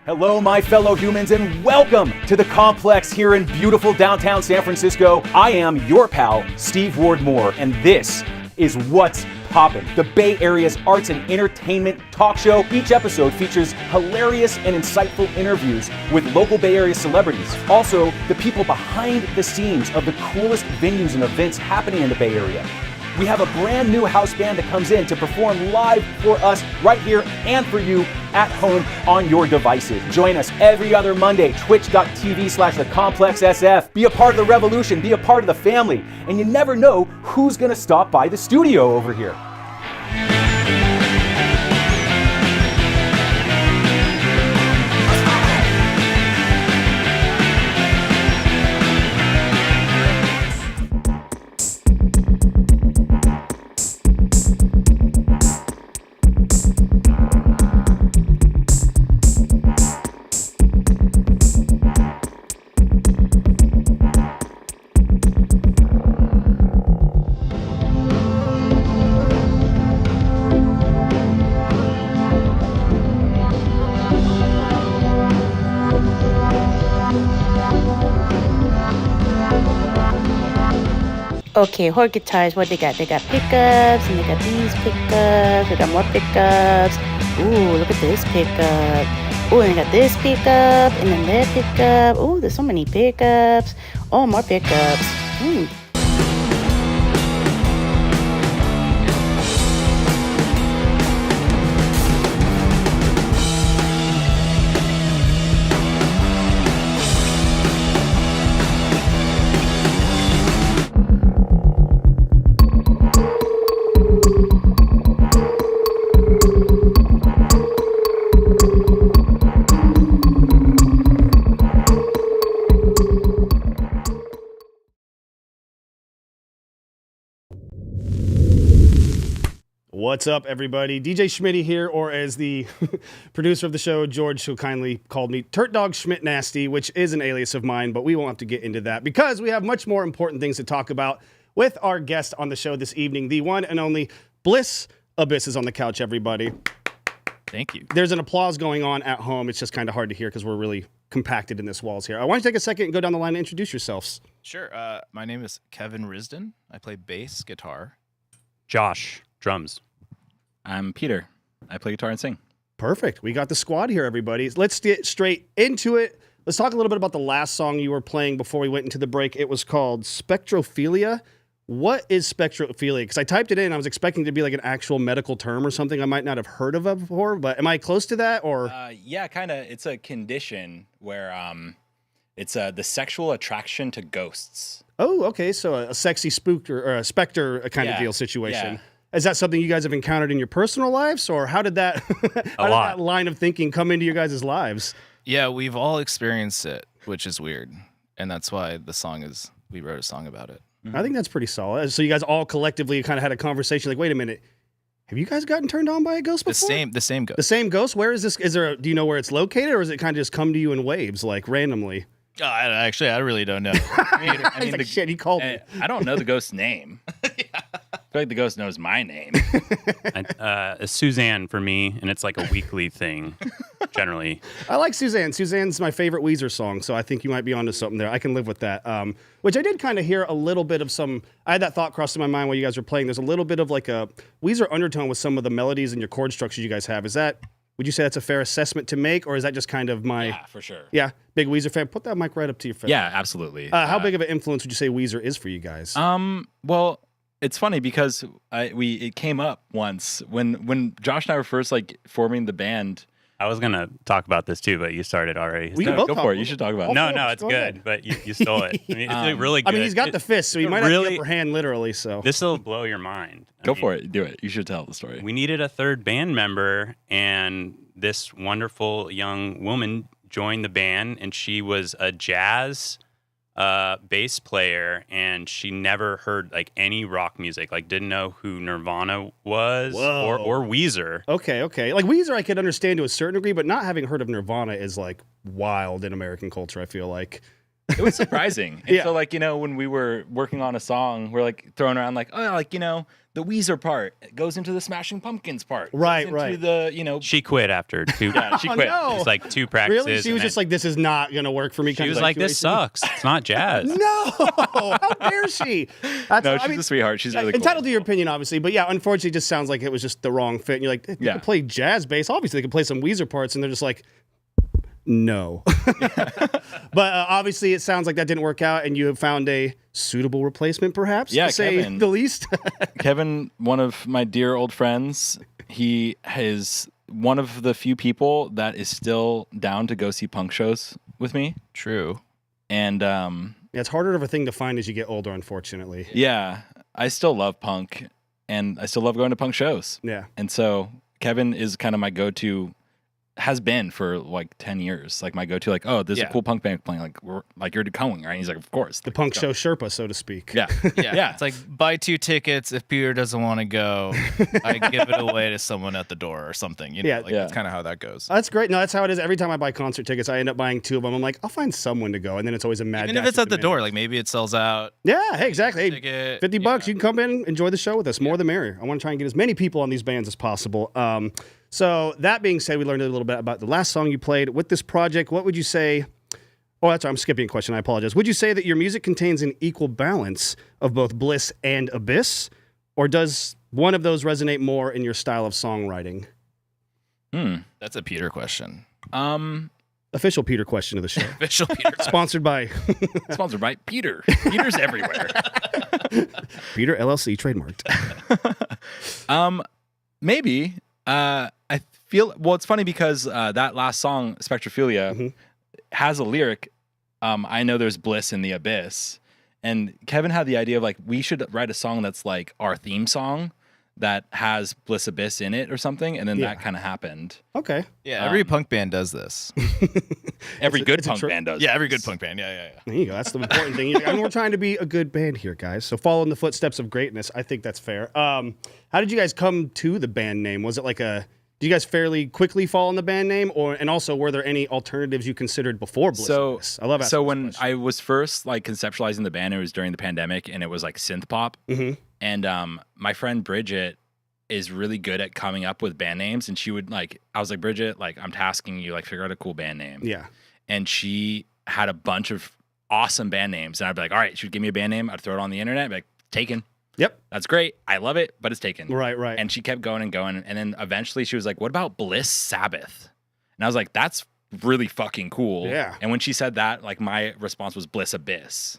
M: Hello, my fellow humans, and welcome to the Complex here in beautiful downtown San Francisco. I am your pal, Steve Ward Moore, and this is What's Poppin', the Bay Area's arts and entertainment talk show. Each episode features hilarious and insightful interviews with local Bay Area celebrities. Also, the people behind the scenes of the coolest venues and events happening in the Bay Area. We have a brand new house band that comes in to perform live for us right here and for you at home on your devices. Join us every other Monday, twitch.tv/thecomplexsf. Be a part of the revolution, be a part of the family, and you never know who's gonna stop by the studio over here.
N: Okay, Horde guitars, what they got? They got pickups, and they got these pickups. They got more pickups. Ooh, look at this pickup. Ooh, and they got this pickup, and then that pickup. Ooh, there's so many pickups. Oh, more pickups.
L: What's up, everybody? DJ Schmidt here, or as the producer of the show, George, so kindly called me Turt Dog Schmidt Nasty, which is an alias of mine, but we won't have to get into that because we have much more important things to talk about with our guest on the show this evening, the one and only Bliss. Abyss is on the couch, everybody.
O: Thank you.
L: There's an applause going on at home. It's just kind of hard to hear because we're really compacted in this walls here. I want you to take a second and go down the line and introduce yourselves.
O: Sure. My name is Kevin Risden. I play bass guitar.
P: Josh, drums.
B: I'm Peter. I play guitar and sing.
L: Perfect. We got the squad here, everybody. Let's get straight into it. Let's talk a little bit about the last song you were playing before we went into the break. It was called Spectrophilia. What is spectrophilia? Because I typed it in. I was expecting it to be like an actual medical term or something I might not have heard of before, but am I close to that? Or
B: yeah, kind of. It's a condition where it's the sexual attraction to ghosts.
L: Oh, okay. So a sexy spook or a specter kind of deal situation.
B: Yeah.
L: Is that something you guys have encountered in your personal lives, or how did that, that line of thinking come into your guys' lives?
O: Yeah, we've all experienced it, which is weird. And that's why the song is, we wrote a song about it.
L: Mm-hmm. I think that's pretty solid. So you guys all collectively kind of had a conversation like, wait a minute, have you guys gotten turned on by a ghost before?
O: The same ghost.
L: The same ghost? Where is this? Do you know where it's located, or is it kind of just come to you in waves, like randomly?
O: I really don't know.
B: I mean,
L: like, shit, he called me.
B: I don't know the ghost's name. I feel like the ghost knows my name.
P: Suzanne for me, and it's like a weekly thing, generally.
L: I like Suzanne. Suzanne's my favorite Weezer song, so I think you might be onto something there. I can live with that. Which I did kind of hear a little bit of some. I had that thought cross in my mind while you guys were playing. There's a little bit of like a Weezer undertone with some of the melodies and your chord structures you guys have. Would you say that's a fair assessment to make, or is that just kind of my...
B: Yeah, for sure.
L: Yeah, big Weezer fan. Put that mic right up to your face.
B: Yeah, absolutely.
L: How big of an influence would you say Weezer is for you guys?
B: Well, it's funny because it came up once when Josh and I were first like forming the band.
P: I was gonna talk about this too, but you started already.
B: Go for it. You should talk about it.
P: No, it's good, but you stole it. I mean, it's really good.
L: I mean, he's got the fist, so he might have the upper hand literally. So
P: this will blow your mind.
B: Go for it. Do it. You should tell the story.
P: We needed a third band member, and this wonderful young woman joined the band, and she was a jazz bass player, and she never heard like any rock music, like didn't know who Nirvana was or Weezer.
L: Okay. Like Weezer I could understand to a certain degree, but not having heard of Nirvana is like wild in American culture, I feel like.
B: It was surprising. And so, like, you know, when we were working on a song, we're like throwing around like, oh, like, you know, the Weezer part goes into the Smashing Pumpkins part.
L: Right,
B: into
L: right.
B: The, you know.
P: She quit after 2.
B: Yeah, she quit.
L: no.
P: It was like 2 practices.
L: Really? She was just like, this is not going to work for me.
P: She was like, this sucks. It's not jazz.
L: No, how dare she?
B: No, she's a sweetheart. She's really cool.
L: Entitled to your opinion, obviously, but yeah, unfortunately, it just sounds like it was just the wrong fit. And you're like, they can play jazz bass. Obviously, they can play some Weezer parts, and they're just like, no. But obviously, it sounds like that didn't work out, and you have found a suitable replacement, perhaps.
B: Yeah,
L: to say
B: Kevin.
L: the least.
B: Kevin, one of my dear old friends, he is one of the few people that is still down to go see punk shows with me.
O: True.
B: And
L: yeah, it's harder of a thing to find as you get older, unfortunately.
B: Yeah, I still love punk, and I still love going to punk shows.
L: Yeah.
B: And so Kevin is kind of my go-to, has been for like 10 years. Like my go-to, like, oh, there's a cool punk band playing. Like, we're like, you're going, right? And he's like, of course.
L: The punk show Sherpa, so to speak.
B: Yeah.
O: Yeah. It's like, buy 2 tickets. If Peter doesn't want to go, I give it away to someone at the door or something. You know, like that's kind of how that goes.
L: That's great. No, that's how it is. Every time I buy concert tickets, I end up buying 2 of them. I'm like, I'll find someone to go. And then it's always a mad
O: Even if it's at the door, like maybe it sells out.
L: Yeah, hey, exactly. Hey,
O: Ticket,
L: $50, you can come in, enjoy the show with us. More the merrier. I want to try and get as many people on these bands as possible. So that being said, we learned a little bit about the last song you played. With this project, what would you say? Oh, that's right. I'm skipping a question. I apologize. Would you say that your music contains an equal balance of both Bliss and Abyss? Or does one of those resonate more in your style of songwriting?
O: That's a Peter question.
L: Official Peter question of the show.
O: Official Peter.
L: Sponsored by
B: Peter. Peter's everywhere.
L: Peter LLC trademarked.
B: Maybe. I feel, well, it's funny because that last song, Spectrophilia, has a lyric. I know there's bliss in the abyss. And Kevin had the idea of like, we should write a song that's like our theme song that has Bliss Abyss in it or something. And then that kind of happened.
L: Okay.
O: Yeah, every punk band does this.
B: Every good punk band does.
O: Yeah, every good punk band. Yeah.
L: There you go. That's the important thing. And we're trying to be a good band here, guys. So follow in the footsteps of greatness. I think that's fair. How did you guys come to the band name? Was it like did you guys fairly quickly fall in the band name, and also were there any alternatives you considered before Bliss? I love asking
B: So when I was first like conceptualizing the band, it was during the pandemic, and it was like synth pop. And my friend Bridget is really good at coming up with band names, and she would like, I was like, Bridget, like I'm tasking you, like figure out a cool band name.
L: Yeah.
B: And she had a bunch of awesome band names, and I'd be like, all right, she would give me a band name, I'd throw it on the internet, be like, taken.
L: Yep.
B: That's great. I love it, but it's taken.
L: Right.
B: And she kept going and going. And then eventually she was like, what about Bliss Sabbath? And I was like, that's really fucking cool.
L: Yeah.
B: And when she said that, like my response was Bliss Abyss.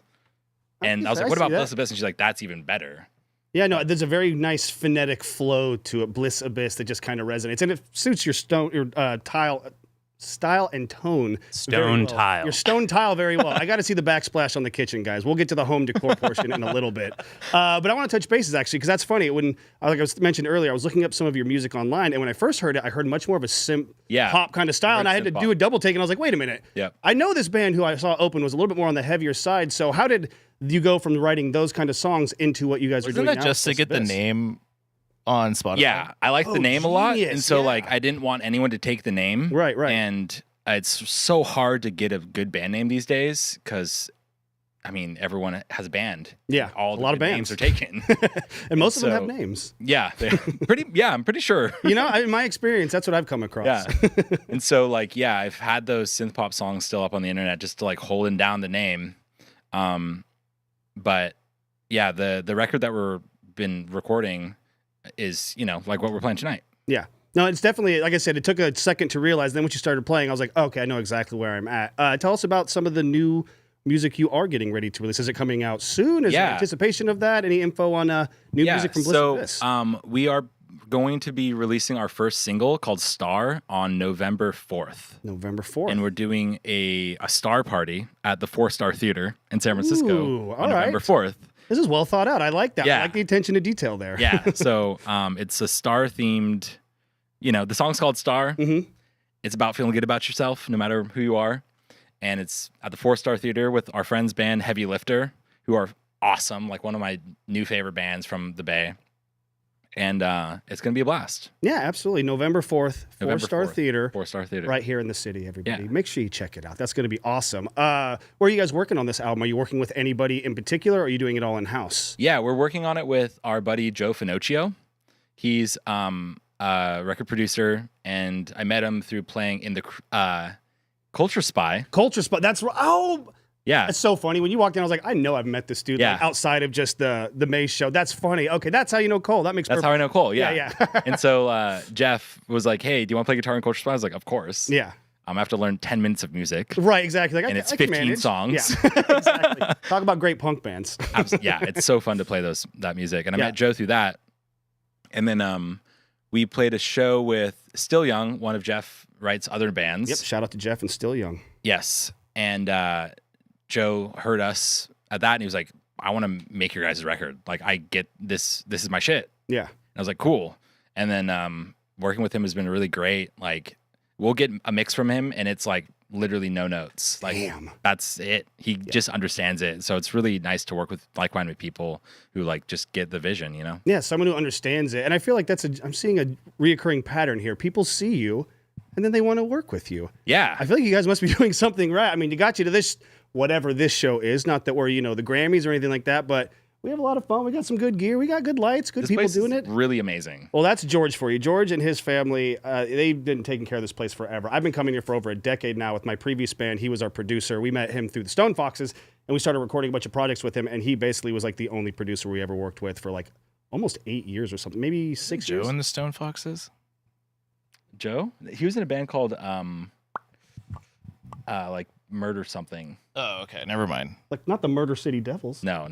B: And I was like, what about Bliss Abyss? And she's like, that's even better.
L: Yeah, no, there's a very nice phonetic flow to it, Bliss Abyss, that just kind of resonates. And it suits your style and tone.
P: Stone tile.
L: Your stone tile very well. I got to see the backsplash on the kitchen, guys. We'll get to the home decor portion in a little bit. But I want to touch bases, actually, because that's funny. When, like I was mentioned earlier, I was looking up some of your music online, and when I first heard it, I heard much more of a pop kind of style, and I had to do a double take, and I was like, wait a minute.
B: Yep.
L: I know this band who I saw open was a little bit more on the heavier side, so how did you go from writing those kind of songs into what you guys are doing now?
O: Isn't that just to get the name on Spotify?
B: Yeah, I like the name a lot. And so like I didn't want anyone to take the name.
L: Right.
B: And it's so hard to get a good band name these days because, I mean, everyone has a band.
L: Yeah,
B: all
L: a lot of bands
B: names are taken.
L: And most of them have names.
B: Yeah, I'm pretty sure.
L: You know, in my experience, that's what I've come across.
B: Yeah. And so like, yeah, I've had those synth pop songs still up on the internet just to like holding down the name. But yeah, the record that we're been recording is, you know, like what we're playing tonight.
L: Yeah. No, it's definitely, like I said, it took a second to realize. Then when you started playing, I was like, okay, I know exactly where I'm at. Tell us about some of the new music you are getting ready to release. Is it coming out soon? Is there anticipation of that? Any info on new music from Bliss?
B: So we are going to be releasing our first single called Star on November 4th.
L: November 4th.
B: And we're doing a star party at the 4-Star Theater in San Francisco on November 4th.
L: This is well thought out. I like that.
B: Yeah.
L: I like the attention to detail there.
B: Yeah. So it's a star-themed, you know, the song's called Star.
L: Mm-hmm.
B: It's about feeling good about yourself, no matter who you are. And it's at the 4-Star Theater with our friends band Heavy Lifter, who are awesome, like one of my new favorite bands from the Bay. and it's going to be a blast.
L: Yeah, absolutely. November 4th,
B: November
L: 4-Star
B: 4th,
L: Theater.
B: 4-Star Theater.
L: Right here in the city, everybody.
B: Yeah.
L: Make sure you check it out. That's going to be awesome. Where are you guys working on this album? Are you working with anybody in particular, or are you doing it all in-house?
B: Yeah, we're working on it with our buddy Joe Finocchio. He's a record producer, and I met him through playing in the Culture Spy.
L: Culture Spy. That's right. Oh,
B: yeah.
L: It's so funny. When you walked in, I was like, I know I've met this dude like, outside of just the Maze show. That's funny. Okay, that's how you know Cole. That makes
B: That's
L: perfect.
B: how I know Cole, yeah.
L: Yeah.
B: And so Jeff was like, hey, do you want to play guitar in Culture Spy? I was like, of course.
L: Yeah.
B: I have to learn 10 minutes of music.
L: Right, exactly. Like,
B: and it's
L: I can
B: 15
L: manage.
B: songs.
L: Yeah, exactly. Talk about great punk bands.
B: Yeah, it's so fun to play that music. And I met Joe through that. And then we played a show with Still Young, one of Jeff Wright's other bands.
L: Yep, shout out to Jeff and Still Young.
B: Yes. And Joe heard us at that, and he was like, I want to make your guys' record. Like, I get this. This is my shit.
L: Yeah.
B: And I was like, cool. And then working with him has been really great. Like, we'll get a mix from him, and it's like literally no notes. Like,
L: damn.
B: That's it. He just understands it. So it's really nice to work with like-minded people who like just get the vision, you know?
L: Yeah, someone who understands it. And I feel like I'm seeing a reoccurring pattern here. People see you, and then they want to work with you.
B: Yeah.
L: I feel like you guys must be doing something right. I mean, you got you to this, whatever this show is. Not that we're, the Grammys or anything like that, but we have a lot of fun. We got some good gear. We got good lights, good people doing it.
B: Really amazing.
L: Well, that's George for you. George and his family, they've been taking care of this place forever. I've been coming here for over a decade now with my previous band. He was our producer. We met him through the Stone Foxes, and we started recording a bunch of projects with him, and he basically was like the only producer we ever worked with for like almost 8 years or something, maybe 6 years.
O: Joe and the Stone Foxes?
B: Joe? He was in a band called like Murder Something.
O: Oh, okay. Never mind.
L: Like not the Murder City Devils.
B: No.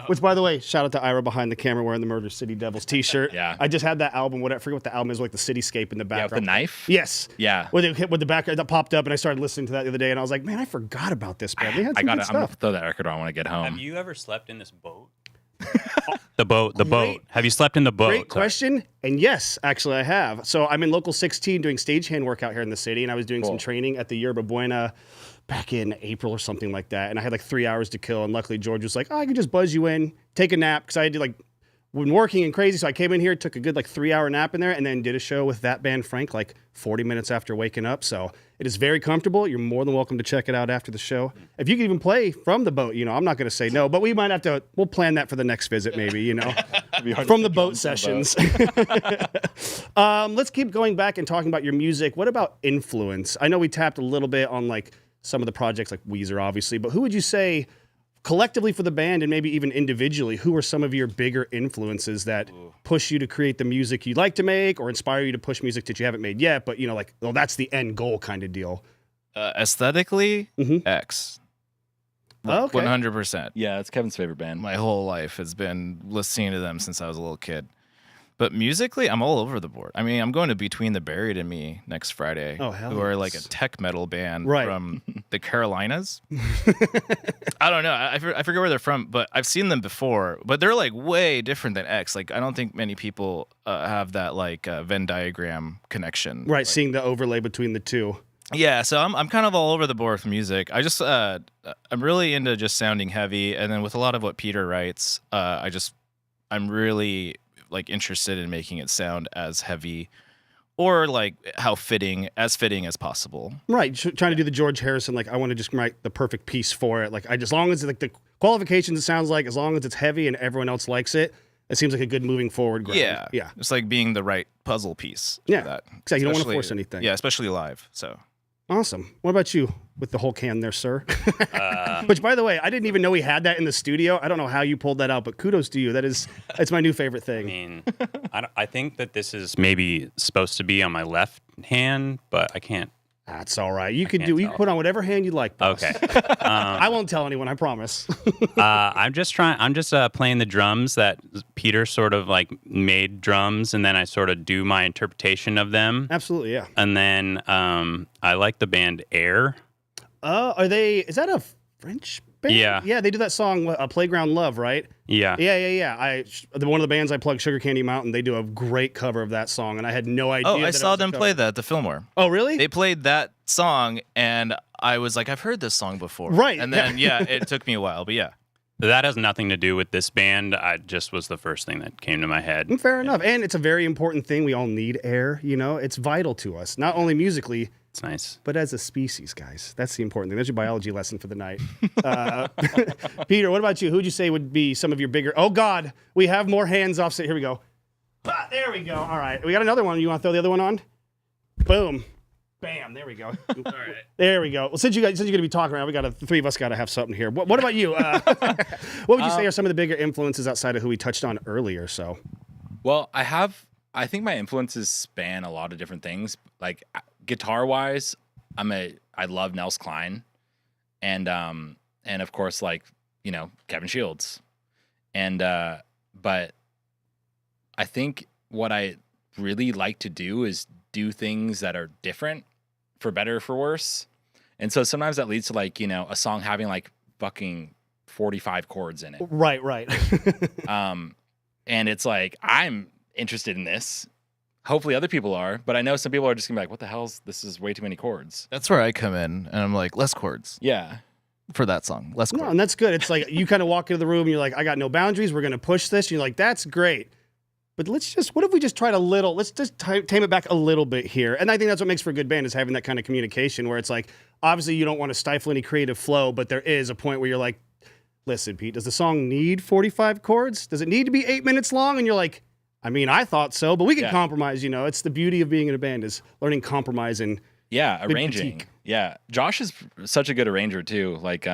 L: Which, by the way, shout out to Ira behind the camera wearing the Murder City Devils t-shirt.
B: Yeah.
L: I just had that album. I forget what the album is, like the cityscape in the background.
B: Yeah, with the knife?
L: Yes.
B: Yeah.
L: With the background that popped up, and I started listening to that the other day, and I was like, man, I forgot about this band. They had some good
B: I'm gonna
L: stuff.
B: throw that record on when I get home.
P: Have you ever slept in this boat? The boat. Have you slept in the boat?
L: Great question. And yes, actually, I have. So I'm in Local 16 doing stagehand work out here in the city, and I was doing some training at the Yerba Buena back in April or something like that. And I had like 3 hours to kill, and luckily George was like, oh, I can just buzz you in, take a nap, because I had to like been working and crazy. So I came in here, took a good like 3 hour nap in there, and then did a show with that band Frank like 40 minutes after waking up. So it is very comfortable. You're more than welcome to check it out after the show. If you can even play from the boat, I'm not going to say no, but we might have to, we'll plan that for the next visit maybe, from the boat sessions. Let's keep going back and talking about your music. What about influence? I know we tapped a little bit on like some of the projects like Weezer, obviously, but who would you say collectively for the band and maybe even individually, who are some of your bigger influences that push you to create the music you'd like to make or inspire you to push music that you haven't made yet, but like, well, that's the end goal kind of deal?
O: Aesthetically, X.
L: Okay.
O: 100%.
B: Yeah, it's Kevin's favorite band.
O: My whole life has been listening to them since I was a little kid. But musically, I'm all over the board. I mean, I'm going to Between the Buried and Me next Friday.
L: Oh, hell
O: who are like a
L: yes.
O: tech metal band
L: Right.
O: from the Carolinas. I don't know. I forget where they're from, but I've seen them before. But they're like way different than X. Like, I don't think many people have that like Venn diagram connection.
L: Right,
O: Like,
L: seeing the overlay between the two.
O: yeah, so I'm kind of all over the board with music. I just I'm really into just sounding heavy, and then with a lot of what Peter writes, I'm really like interested in making it sound as heavy or like how fitting as possible.
L: Right, trying to do the George Harrison, like I want to just write the perfect piece for it. Like as long as like the qualifications it sounds like, as long as it's heavy and everyone else likes it, it seems like a good moving forward ground.
O: Yeah. It's like being the right puzzle piece.
L: Yeah,
O: for that.
L: exactly. You don't want to
O: Especially-
L: force anything.
O: Yeah, especially live. So
L: Awesome. What about you with the whole can there, sir? Which, by the way, I didn't even know he had that in the studio. I don't know how you pulled that out, but kudos to you. It's my new favorite thing.
P: I mean, I think that this is maybe supposed to be on my left hand, but I can't.
L: That's all right. You can
P: can't
L: you
P: tell.
L: put on whatever hand you like, boss.
P: Okay.
L: I won't tell anyone, I promise.
P: I'm just playing the drums that Peter sort of like made drums, and then I sort of do my interpretation of them.
L: Absolutely, yeah.
P: And then I like the band Air.
L: Is that a French band?
P: Yeah.
L: Yeah, they do that song, Playground Love, right?
P: Yeah.
L: Yeah. One of the bands I plug, Sugar Candy Mountain, they do a great cover of that song, and I had no idea.
O: I saw them play that at the Fillmore.
L: Oh, really?
O: They played that song, and I was like, I've heard this song before.
L: Right.
O: And then, it took me a while, but yeah.
P: That has nothing to do with this band. I just was the first thing that came to my head.
L: Fair enough. And it's a very important thing. We all need air, you know? It's vital to us, not only musically.
P: It's nice.
L: But as a species, guys. That's the important thing. That's your biology lesson for the night. Peter, what about you? Who would you say would be some of your bigger... Oh, God. We have more hands offset. Here we go. Ah, there we go. All right. We got another one. You want to throw the other one on? Boom. Bam. There we go. All right. There we go. Well, since you're going to be talking around, the three of us got to have something here. What about you? What would you say are some of the bigger influences outside of who we touched on earlier? So,
B: well, I think my influences span a lot of different things. Like guitar wise, I love Nels Cline, and of course, like, you know, Kevin Shields, and but I think what I really like to do is do things that are different, for better or for worse. And so sometimes that leads to, like, you know, a song having like fucking 45 chords in it.
L: Right.
B: And it's like, I'm interested in this. Hopefully other people are, but I know some people are just gonna be like, what the hell's this? Is way too many chords.
O: That's where I come in, and I'm like, less chords.
B: Yeah.
O: For that song, less chords.
L: No, and that's good. It's like you kind of walk into the room and you're like, I got no boundaries. We're going to push this. And you're like, that's great. But what if we just tried let's just tame it back a little bit here. And I think that's what makes for a good band, is having that kind of communication where it's like, obviously you don't want to stifle any creative flow, but there is a point where you're like, listen, Pete, does the song need 45 chords? Does it need to be 8 minutes long? And you're like, I mean, I thought so, but we can compromise, you know. It's the beauty of being in a band, is learning compromise and
B: arranging.
L: critique.
B: Yeah. Josh is such a good arranger too. Like,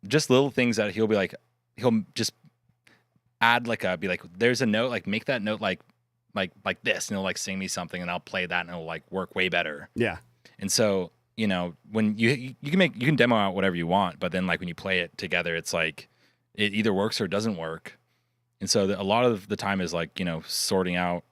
B: just little things that he'll just add be like, there's a note, like make that note like this, and he'll like sing me something, and I'll play that, and it'll like work way better.
L: Yeah.
B: And so, you know, when you can demo out whatever you want, but then like when you play it together, it's like it either works or it doesn't work. And so a lot of the time is like, you know, sorting out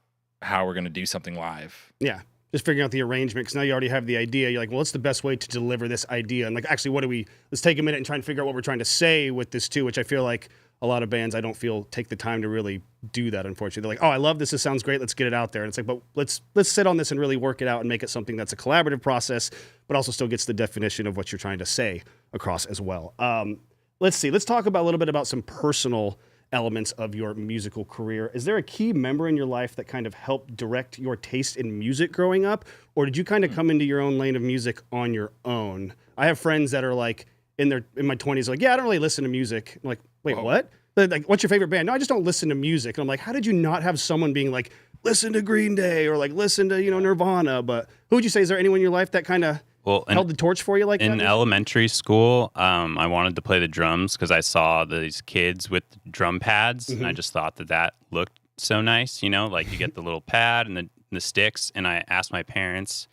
B: how we're going to do something live.
L: Yeah. Just figuring out the arrangement, because now you already have the idea. You're like, well, what's the best way to deliver this idea? And like, actually, let's take a minute and try and figure out what we're trying to say with this too, which I feel like a lot of bands, I don't feel, take the time to really do that, unfortunately. They're like, oh, I love this. This sounds great. Let's get it out there. And it's like, but let's sit on this and really work it out and make it something that's a collaborative process, but also still gets the definition of what you're trying to say across as well. Let's see. Let's talk about a little bit about some personal elements of your musical career. Is there a key member in your life that kind of helped direct your taste in music growing up? Or did you kind of come into your own lane of music on your own? I have friends that are like in my 20s, like, yeah, I don't really listen to music. I'm like, wait, what? They're like, what's your favorite band? No, I just don't listen to music. And I'm like, how did you not have someone being like, listen to Green Day or like listen to, you know, Nirvana? But who would you say, is there anyone in your life that kind of held the torch for you like that?
P: In elementary school, I wanted to play the drums because I saw these kids with drum pads, and I just thought that looked so nice, you know, like you get the little pad and the sticks. And I asked my parents,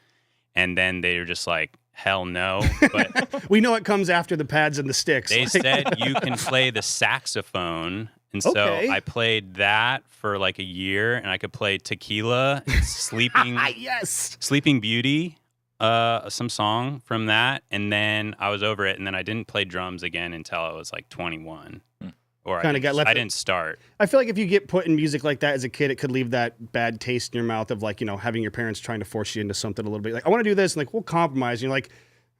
P: and then they were just like, hell no. But
L: we know it comes after the pads and the sticks.
P: They said you can play the saxophone. And so I played that for like a year, and I could play Tequila, Sleeping Beauty, some song from that, and then I was over it, and then I didn't play drums again until I was like 21. Or I didn't start.
L: I feel like if you get put in music like that as a kid, it could leave that bad taste in your mouth of like, you know, having your parents trying to force you into something a little bit. Like, I want to do this, and like, we'll compromise. And you're like,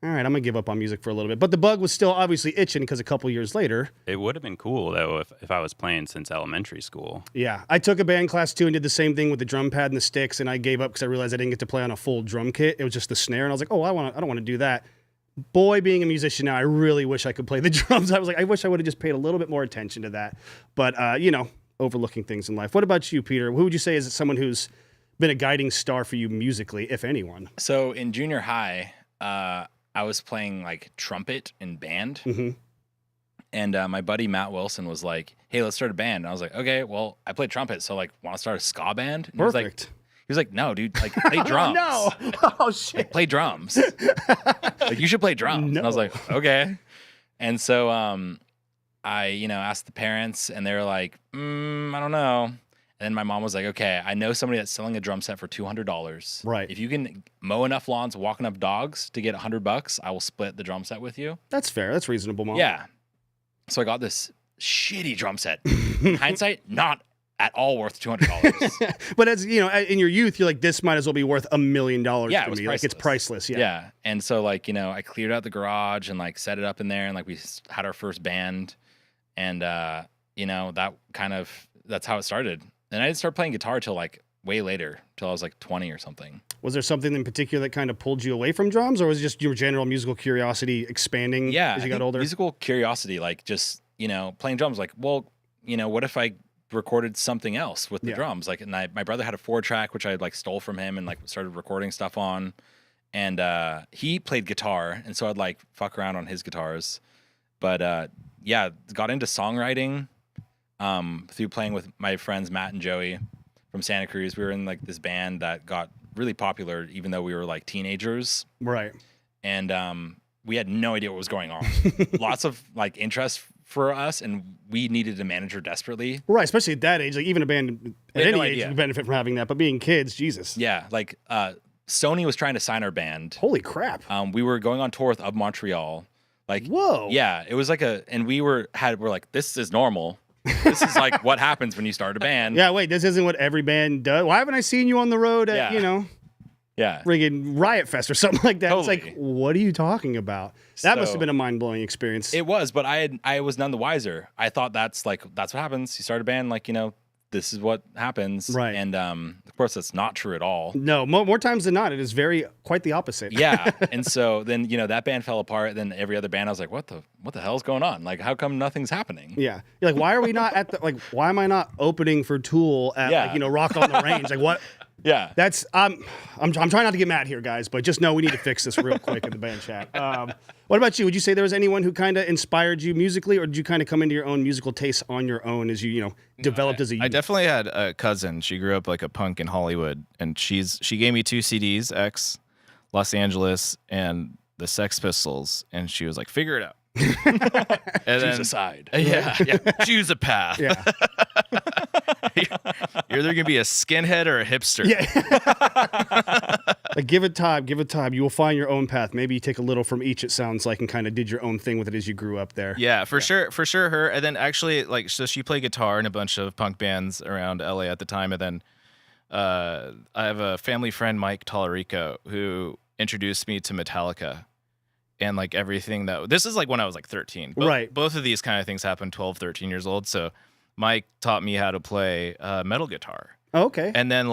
L: all right, I'm going to give up on music for a little bit. But the bug was still obviously itching, because a couple years later.
P: It would have been cool, though, if I was playing since elementary school.
L: Yeah. I took a band class, too, and did the same thing with the drum pad and the sticks, and I gave up because I realized I didn't get to play on a full drum kit. It was just the snare, and I was like, oh, I don't want to do that. Boy, being a musician now, I really wish I could play the drums. I was like, I wish I would have just paid a little bit more attention to that. But, you know, overlooking things in life. What about you, Peter? Who would you say is someone who's been a guiding star for you musically, if anyone?
B: So in junior high, I was playing like trumpet in band. And my buddy Matt Wilson was like, hey, let's start a band. And I was like, okay, well, I play trumpet, so like, want to start a ska band? And
L: Perfect.
B: He was like, no, dude, like play drums.
L: No. Oh, shit.
B: Like, play drums. Like, you should play drums. No. And I was like, okay. And so I, you know, asked the parents, and they were like, I don't know. And then my mom was like, okay, I know somebody that's selling a drum set for $200.
L: Right.
B: If you can mow enough lawns, walk enough dogs to get $100, I will split the drum set with you.
L: That's fair. That's reasonable, Mom.
B: Yeah. So I got this shitty drum set. In hindsight, not at all worth $200.
L: But as you know, in your youth, you're like, this might as well be worth $1 million to me.
B: Priceless.
L: Like, it's priceless.
B: Yeah. And so like, you know, I cleared out the garage and like set it up in there, and like we had our first band, And that's how it started. And I didn't start playing guitar till like way later, till I was like 20 or something.
L: Was there something in particular that kind of pulled you away from drums, or was it just your general musical curiosity expanding as you got older?
B: Musical curiosity, like just, playing drums, like, well, what if I recorded something else with the drums? Like, and my brother had a 4-track, which I like stole from him and like started recording stuff on. And he played guitar, and so I'd like fuck around on his guitars. But got into songwriting through playing with my friends Matt and Joey from Santa Cruz. We were in like this band that got really popular, even though we were like teenagers.
L: Right.
B: And we had no idea what was going on. Lots of like interest for us, and we needed a manager desperately.
L: Right, especially at that age. Like even a band at any age would benefit from having that, but being kids, Jesus.
B: Yeah, like Sony was trying to sign our band.
L: Holy crap.
B: We were going on tour with Of Montreal. Like,
L: whoa.
B: Yeah, it was like and we're like, this is normal. This is like what happens when you start a band.
L: Yeah, wait, this isn't what every band does. Why haven't I seen you on the road at, friggin' Riot Fest or something like that?
B: Totally.
L: It's like, what are you talking about? That must have been a mind-blowing experience.
B: It was, but I was none the wiser. I thought that's what happens. You start a band, like, this is what happens.
L: Right.
B: And of course, that's not true at all.
L: No, more times than not, it is quite the opposite.
B: Yeah. And so then, that band fell apart. Then every other band, I was like, what the hell's going on? Like, how come nothing's happening?
L: Yeah. You're like, why are we not why am I not opening for Tool at Rock on the Range? Like, what?
B: Yeah.
L: That's, I'm trying not to get mad here, guys, but just know we need to fix this real quick in the band chat. What about you? Would you say there was anyone who kind of inspired you musically, or did you kind of come into your own musical tastes on your own as you developed as a youth?
O: I definitely had a cousin. She grew up like a punk in Hollywood, and she gave me 2 CDs, X, Los Angeles, and the Sex Pistols, and she was like, figure it out.
B: Choose a side.
O: Yeah. Choose a path.
L: Yeah.
O: You're either gonna be a skinhead or a hipster.
L: Yeah. Like, give it time. You will find your own path. Maybe you take a little from each, it sounds like, and kind of did your own thing with it as you grew up there.
O: Yeah, for sure her. And then actually, so she played guitar in a bunch of punk bands around LA at the time. And then I have a family friend, Mike Tallarico, who introduced me to Metallica. And like everything this is like when I was like 13.
L: Right.
O: Both of these kind of things happened 12, 13 years old. So Mike taught me how to play metal guitar.
L: Oh, okay.
O: And then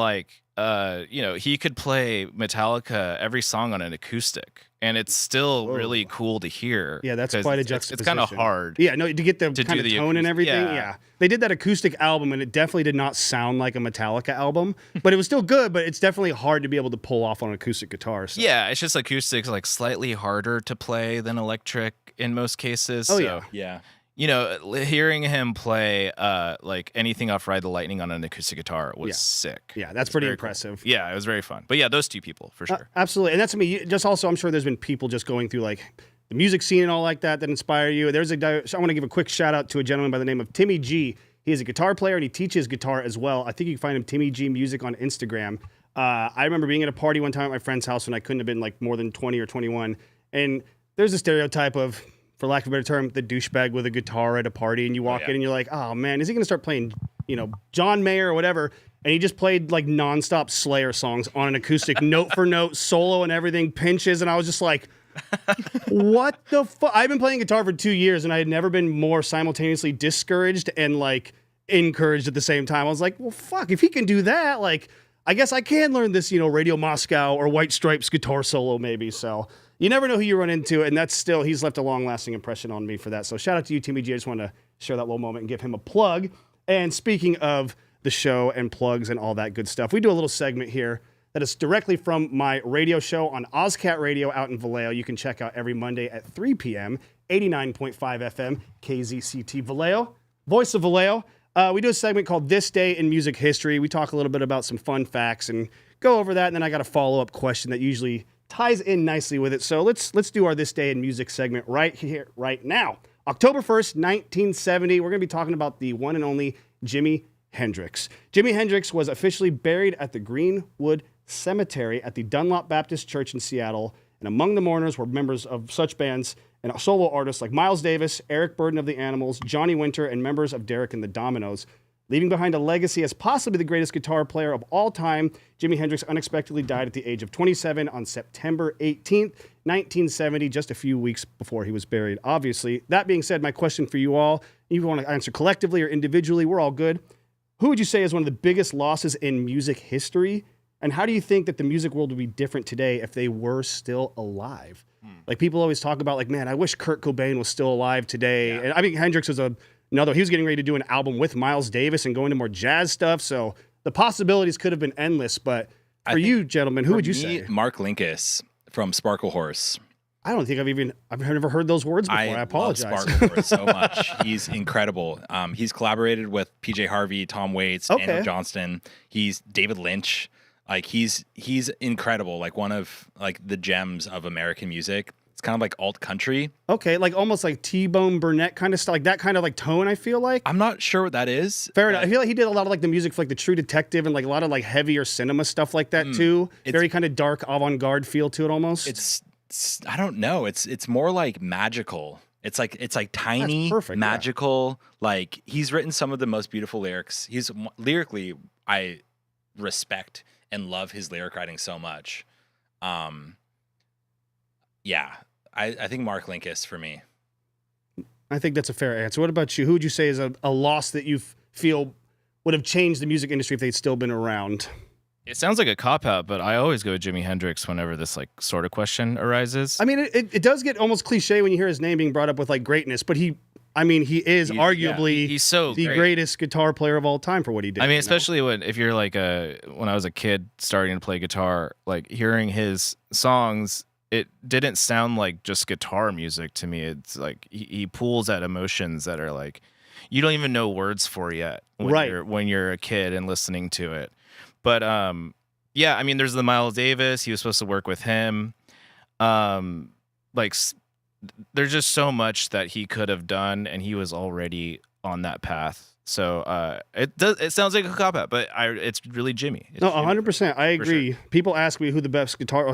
O: he could play Metallica every song on an acoustic, and it's still really cool to hear.
L: Yeah, that's quite a juxtaposition.
O: It's kind of hard.
L: Yeah, no, to get the
O: to
L: kind
O: do
L: of
O: the
L: tone and everything. Yeah. They did that acoustic album, and it definitely did not sound like a Metallica album, but it was still good. But it's definitely hard to be able to pull off on an acoustic guitar. So.
O: Yeah, it's just acoustics like slightly harder to play than electric in most cases.
L: Oh,
O: so,
B: yeah.
O: Hearing him play like anything off Ride the Lightning on an acoustic guitar was sick.
L: Yeah, that's pretty impressive.
O: Cool. Yeah, it was very fun. But yeah, those 2 people for sure.
L: Absolutely. And that's me. Just also, I'm sure there's been people just going through like the music scene and all like that inspire you. There's a guy, so I want to give a quick shout out to a gentleman by the name of Timmy G. He is a guitar player and he teaches guitar as well. I think you can find him Timmy G Music on Instagram. I remember being at a party one time at my friend's house when I couldn't have been like more than 20 or 21. And there's a stereotype of, for lack of a better term, the douchebag with a guitar at a party, and you walk in and you're like, oh man, is he going to start playing, John Mayer or whatever? And he just played like nonstop Slayer songs on an acoustic, note for note, solo and everything, pinches, and I was just like, what the fuck? I've been playing guitar for 2 years, and I had never been more simultaneously discouraged and like encouraged at the same time. I was like, well, fuck, if he can do that, like, I guess I can learn this, Radio Moscow or White Stripes guitar solo maybe, so... You never know who you run into, and that's still, he's left a long-lasting impression on me for that. So shout out to you, Timmy G. I just want to share that little moment and give him a plug. And speaking of the show and plugs and all that good stuff, we do a little segment here that is directly from my radio show on Ozcat Radio out in Vallejo. You can check out every Monday at 3 p.m., 89.5 FM, KZCT Vallejo, voice of Vallejo. We do a segment called This Day in Music History. We talk a little bit about some fun facts and go over that, and then I got a follow-up question that usually ties in nicely with it. So let's do our This Day in Music segment right here, right now. October 1st, 1970, we're going to be talking about the one and only Jimi Hendrix. Jimi Hendrix was officially buried at the Greenwood Cemetery at the Dunlop Baptist Church in Seattle, and among the mourners were members of such bands and solo artists like Miles Davis, Eric Burdon of the Animals, Johnny Winter, and members of Derek and the Dominoes. Leaving behind a legacy as possibly the greatest guitar player of all time, Jimi Hendrix unexpectedly died at the age of 27 on September 18th, 1970, just a few weeks before he was buried, obviously. That being said, my question for you all, You want to answer collectively or individually, we're all good. Who would you say is one of the biggest losses in music history? And how do you think that the music world would be different today if they were still alive? Like people always talk about like, man, I wish Kurt Cobain was still alive today. And I mean, Hendrix was another, he was getting ready to do an album with Miles Davis and go into more jazz stuff. So the possibilities could have been endless. But for you, gentlemen, who would you say?
B: Mark Linkous from Sparkle Horse.
L: I don't think I've never heard those words before. I apologize.
B: Love Sparkle Horse so much. He's incredible. He's collaborated with PJ Harvey, Tom Waits, Daniel Johnston. He's David Lynch. Like he's incredible. Like one of like the gems of American music. It's kind of like alt country.
L: Okay, like almost like T-Bone Burnett kind of stuff, like that kind of like tone. I feel like
B: I'm not sure what that is.
L: Fair enough. I feel like he did a lot of like the music for like the True Detective and like a lot of like heavier cinema stuff like that too. It's very kind of dark avant-garde feel to it almost.
B: It's I don't know. It's more like magical. It's like tiny, perfect, magical. Yeah. Like he's written some of the most beautiful lyrics. He's lyrically, I respect and love his lyric writing so much. Yeah, I think Mark Linkous for me.
L: I think that's a fair answer. What about you? Who would you say is a loss that you feel would have changed the music industry if they'd still been around?
O: It sounds like a cop-out, but I always go with Jimi Hendrix whenever this like sort of question arises.
L: I mean, it does get almost cliche when you hear his name being brought up with like greatness, but he is arguably
O: he's so
L: the greatest guitar player of all time for what he did.
O: I mean, especially if you're like when I was a kid starting to play guitar, like hearing his songs, it didn't sound like just guitar music to me. It's like he pulls at emotions that are like you don't even know words for yet when you're a kid and listening to it. But yeah, I mean, there's the Miles Davis. He was supposed to work with him. Like, there's just so much that he could have done, and he was already on that path. So it sounds like a cop out, but it's really Jimmy.
L: No, 100%. I agree. Sure. People ask me who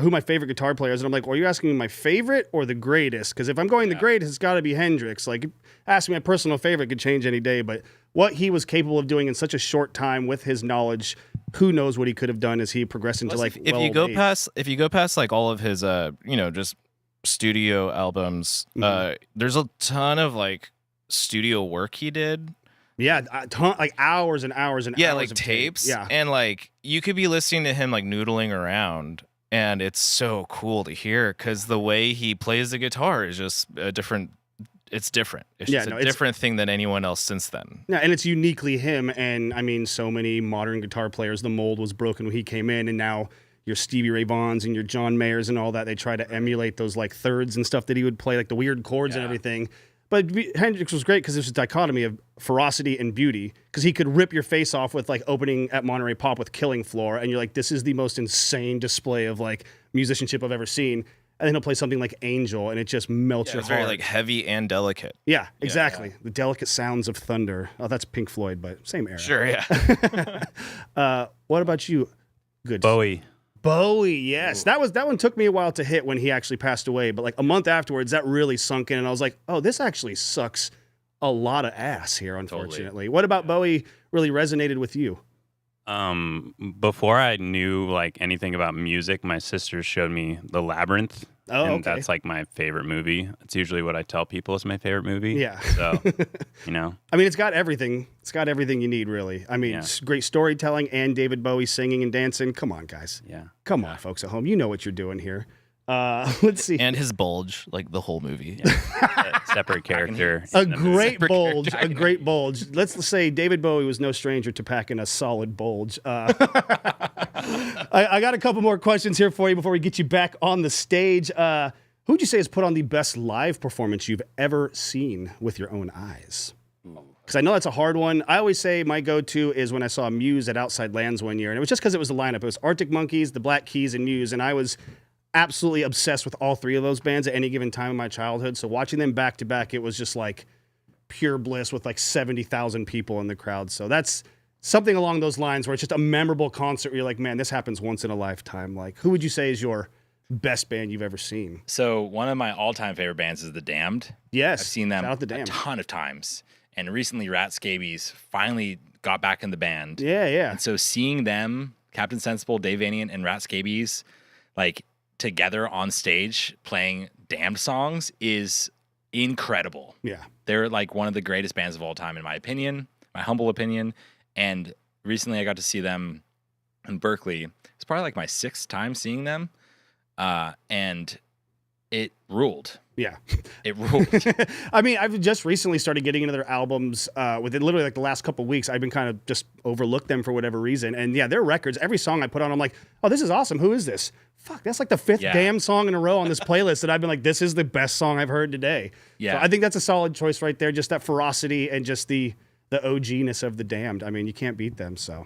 L: my favorite guitar player is, and I'm like, well, are you asking me my favorite or the greatest? Because if I'm going the greatest, it's got to be Hendrix. Like, ask me my personal favorite could change any day, but what he was capable of doing in such a short time with his knowledge, who knows what he could have done as he progressed into
O: if you go past like all of his just studio albums, there's a ton of like studio work he did.
L: Yeah, a ton, like hours and hours and hours.
O: Yeah, like tapes. Yeah, and like you could be listening to him like noodling around, and it's so cool to hear because the way he plays the guitar is just a different. It's different. It's just a different thing than anyone else since then.
L: Yeah, and it's uniquely him. And I mean, so many modern guitar players, the mold was broken when he came in, and now your Stevie Ray Vaughns and your John Mayers and all that, they try to emulate those like thirds and stuff that he would play, like the weird chords and everything. But Hendrix was great because there's a dichotomy of ferocity and beauty because he could rip your face off with like opening at Monterey Pop with Killing Floor, and you're like, this is the most insane display of like musicianship I've ever seen. And then he'll play something like Angel, and it just melts your heart.
O: It's very like heavy and delicate.
L: Yeah, exactly. Yeah. The delicate sounds of thunder. Oh, that's Pink Floyd, but same era.
O: Sure, yeah.
L: What about you? Good.
P: Bowie,
L: yes. That one took me a while to hit when he actually passed away, but like a month afterwards, that really sunk in, and I was like, oh, this actually sucks a lot of ass here, unfortunately. Totally. What about Bowie really resonated with you?
P: Before I knew like anything about music, my sister showed me The Labyrinth. And that's like my favorite movie. It's usually what I tell people is my favorite movie.
L: Yeah.
P: So, I
L: mean, it's got everything. It's got everything you need, really. I mean, great storytelling and David Bowie singing and dancing. Come on, guys.
P: Yeah.
L: Come on, folks at home. You know what you're doing here. Let's see.
O: And his bulge, like the whole movie.
P: Separate character.
L: A great bulge. Let's say David Bowie was no stranger to packing a solid bulge. I got a couple more questions here for you before we get you back on the stage. Who would you say has put on the best live performance you've ever seen with your own eyes? Because I know that's a hard one. I always say my go-to is when I saw Muse at Outside Lands one year, and it was just because it was the lineup. It was Arctic Monkeys, the Black Keys, and Muse, and I was absolutely obsessed with all three of those bands at any given time in my childhood. So watching them back to back, it was just like pure bliss with like 70,000 people in the crowd. So that's something along those lines where it's just a memorable concert where you're like, man, this happens once in a lifetime. Like, who would you say is your best band you've ever seen?
B: So one of my all-time favorite bands is The Damned.
L: Yes.
B: I've seen them a ton of times. And recently Rat Scabies finally got back in the band.
L: Yeah.
B: And so seeing them, Captain Sensible, Dave Vanian, and Rat Scabies, like, together on stage playing Damned songs is incredible.
L: Yeah.
B: They're like one of the greatest bands of all time, in my opinion, my humble opinion. And recently I got to see them in Berkeley. It's probably like my 6th time seeing them. And it ruled.
L: Yeah.
B: It ruled.
L: I mean, I've just recently started getting into their albums within literally like the last couple of weeks. I've been kind of just overlooked them for whatever reason. And yeah, their records, every song I put on, I'm like, oh, this is awesome. Who is this? Fuck, that's like the 5th damn song in a row on this playlist that I've been like, this is the best song I've heard today.
B: Yeah.
L: So I think that's a solid choice right there. Just that ferocity and just the OG-ness of the Damned. I mean, you can't beat them. So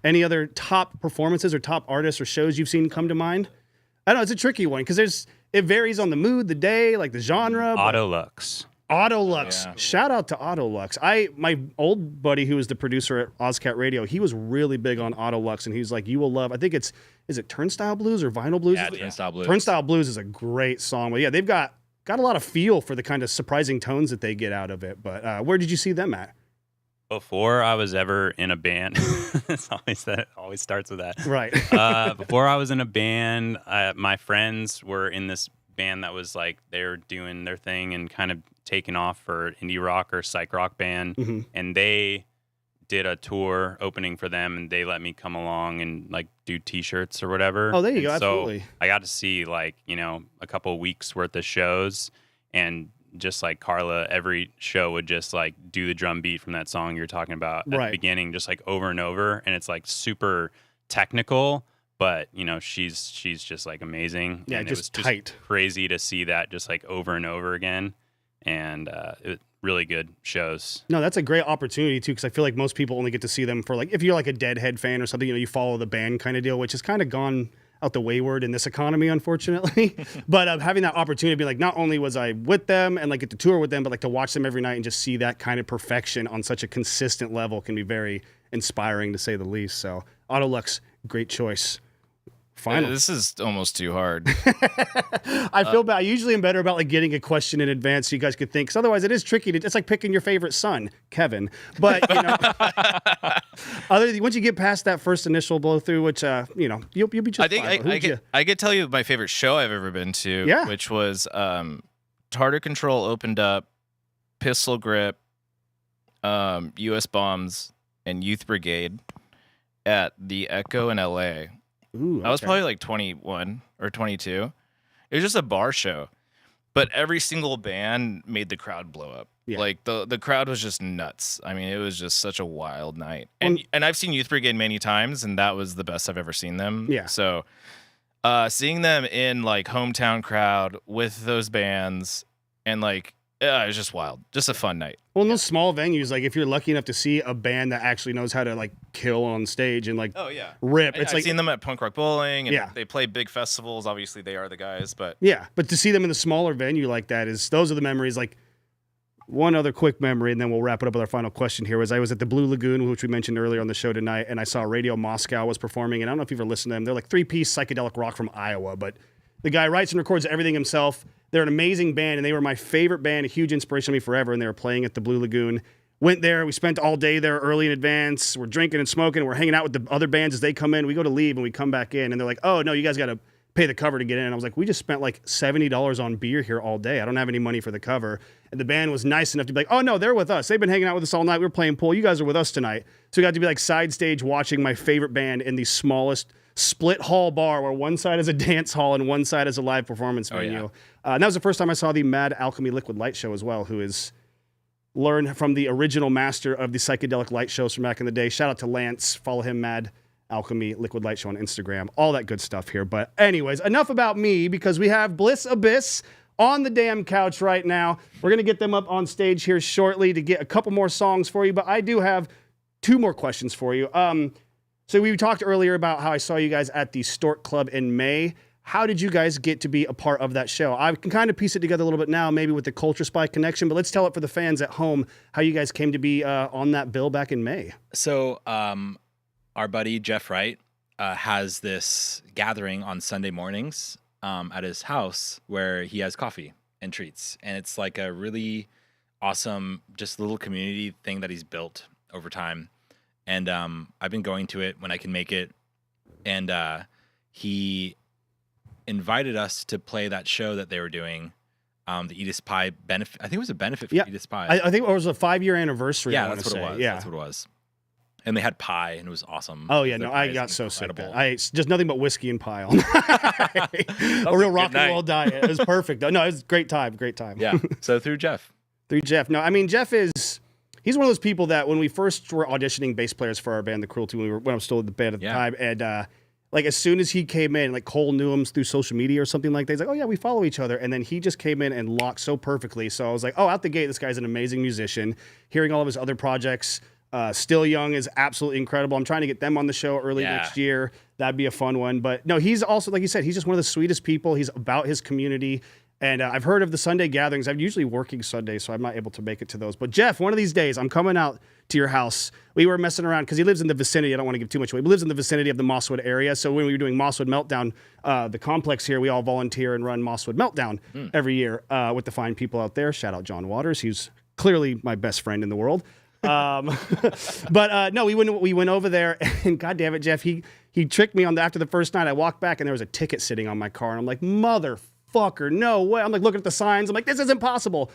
L: any other top performances or top artists or shows you've seen come to mind? I know it's a tricky one because it varies on the mood, the day, like the genre.
P: Autolux.
L: Yeah. Shout out to Autolux. My old buddy who was the producer at Ozcat Radio, he was really big on Autolux, and he was like, you will love, I think is it Turnstile Blues or Vinyl Blues?
B: Yeah, Turnstile Blues.
L: Turnstile Blues is a great song. But yeah, they've got a lot of feel for the kind of surprising tones that they get out of it. But where did you see them at?
P: Before I was ever in a band, it always starts with that.
L: Right.
P: Before I was in a band, my friends were in this band that was like, they were doing their thing and kind of taking off for indie rock or psych rock band.
L: Mm-hmm.
P: And they did a tour opening for them, and they let me come along and like do t-shirts or whatever.
L: Oh, there you go.
P: And so
L: absolutely.
P: I got to see like, a couple of weeks worth of shows, and just like Carla, every show would just like do the drum beat from that song you're talking about at the beginning, just like over and over. And it's like super technical, but she's just like amazing.
L: Yeah,
P: and
L: just
P: it was
L: tight.
P: Just crazy to see that just like over and over again. And it really good shows.
L: No, that's a great opportunity too, because I feel like most people only get to see them for like, if you're like a Deadhead fan or something, you follow the band kind of deal, which has kind of gone out the wayward in this economy, unfortunately. But having that opportunity to be like, not only was I with them and like get to tour with them, but like to watch them every night and just see that kind of perfection on such a consistent level can be very inspiring, to say the least. So Autolux, great choice. Final.
O: This is almost too hard.
L: I feel bad. I usually am better about like getting a question in advance so you guys could think. Because otherwise, it is tricky. It's like picking your favorite son, Kevin. But once you get past that first initial blow through, which you'll be just.
O: I think I could tell you my favorite show I've ever been to.
L: Yeah.
O: Which was Tartar Control opened up, Pistol Grip, U.S. Bombs, and Youth Brigade at the Echo in L.A.
L: Ooh, okay.
O: I was probably like 21 or 22. It was just a bar show, but every single band made the crowd blow up.
L: Yeah.
O: Like the crowd was just nuts. I mean, it was just such a wild night. And I've seen Youth Brigade many times, and that was the best I've ever seen them.
L: Yeah.
O: So seeing them in like hometown crowd with those bands and like, it was just wild. Just a fun night.
L: Well, in those small venues, like if you're lucky enough to see a band that actually knows how to like kill on stage and like rip, it's
O: I've seen them at Punk Rock Bowling, and
L: Yeah.
O: they play big festivals. Obviously, they are the guys, but
L: yeah, but to see them in a smaller venue like that those are the memories. Like one other quick memory, and then we'll wrap it up with our final question here. Was I was at the Blue Lagoon, which we mentioned earlier on the show tonight, and I saw Radio Moscow was performing. And I don't know if you've ever listened to them. They're like 3-piece psychedelic rock from Iowa, but the guy writes and records everything himself. They're an amazing band, and they were my favorite band, a huge inspiration to me forever, and they were playing at the Blue Lagoon. Went there. We spent all day there early in advance. We're drinking and smoking. We're hanging out with the other bands as they come in. We go to leave, and we come back in, and they're like, oh, no, you guys got to pay the cover to get in. And I was like, we just spent like $70 on beer here all day. I don't have any money for the cover. And the band was nice enough to be like, oh, no, they're with us. They've been hanging out with us all night. We were playing pool. You guys are with us tonight. So we got to be like side stage watching my favorite band in the smallest split hall bar where one side is a dance hall and one side is a live performance venue. And that was the first time I saw the Mad Alchemy Liquid Light Show as well, who is learned from the original master of the psychedelic light shows from back in the day. Shout out to Lance. Follow him, Mad Alchemy Liquid Light Show on Instagram. All that good stuff here. But anyways, enough about me, because we have Bliss Abyss on the damn couch right now. We're going to get them up on stage here shortly to get a couple more songs for you. But I do have 2 more questions for you. So we talked earlier about how I saw you guys at the Stork Club in May. How did you guys get to be a part of that show? I can kind of piece it together a little bit now, maybe with the Culture Spy connection, but let's tell it for the fans at home how you guys came to be on that bill back in May.
B: So our buddy Jeff Wright has this gathering on Sunday mornings at his house where he has coffee and treats. And it's like a really awesome, just little community thing that he's built over time. And I've been going to it when I can make it. And he invited us to play that show that they were doing the Eat Us Pie benefit. I think it was a benefit for Eat Us Pie.
L: I think it was a 5-year anniversary.
B: Yeah,
L: I
B: that's what
L: say.
B: it was.
L: Yeah.
B: That's what it was. And they had pie, and it was awesome.
L: Oh yeah, no, I got so sick. I ate just nothing but whiskey and pie all night. A real rock and roll diet. It was perfect. No, it was a great time. Great time.
B: Yeah. So through Jeff.
L: No, I mean Jeff he's one of those people that when we first were auditioning bass players for our band, The Cruelty, when I was still in the band at the time, and like as soon as he came in, like Cole knew him through social media or something like that. He's like, oh yeah, we follow each other, and then he just came in and locked so perfectly. So I was like, oh, out the gate, this guy's an amazing musician. Hearing all of his other projects. Still Young is absolutely incredible. I'm trying to get them on the show early next year. That'd be a fun one. But no, he's also, like you said, he's just one of the sweetest people. He's about his community. And I've heard of the Sunday gatherings. I'm usually working Sundays, so I'm not able to make it to those. But Jeff, one of these days, I'm coming out to your house. We were messing around because he lives in the vicinity. I don't want to give too much away. He lives in the vicinity of the Mosswood area. So when we were doing Mosswood Meltdown, the complex here, we all volunteer and run Mosswood Meltdown every year with the fine people out there. Shout out John Waters. He's clearly my best friend in the world. But no, we went over there, and God damn it, Jeff, he tricked me after the first night. I walked back, and there was a ticket sitting on my car, and I'm like, motherfucker, no way. I'm like looking at the signs. I'm like, this isn't possible.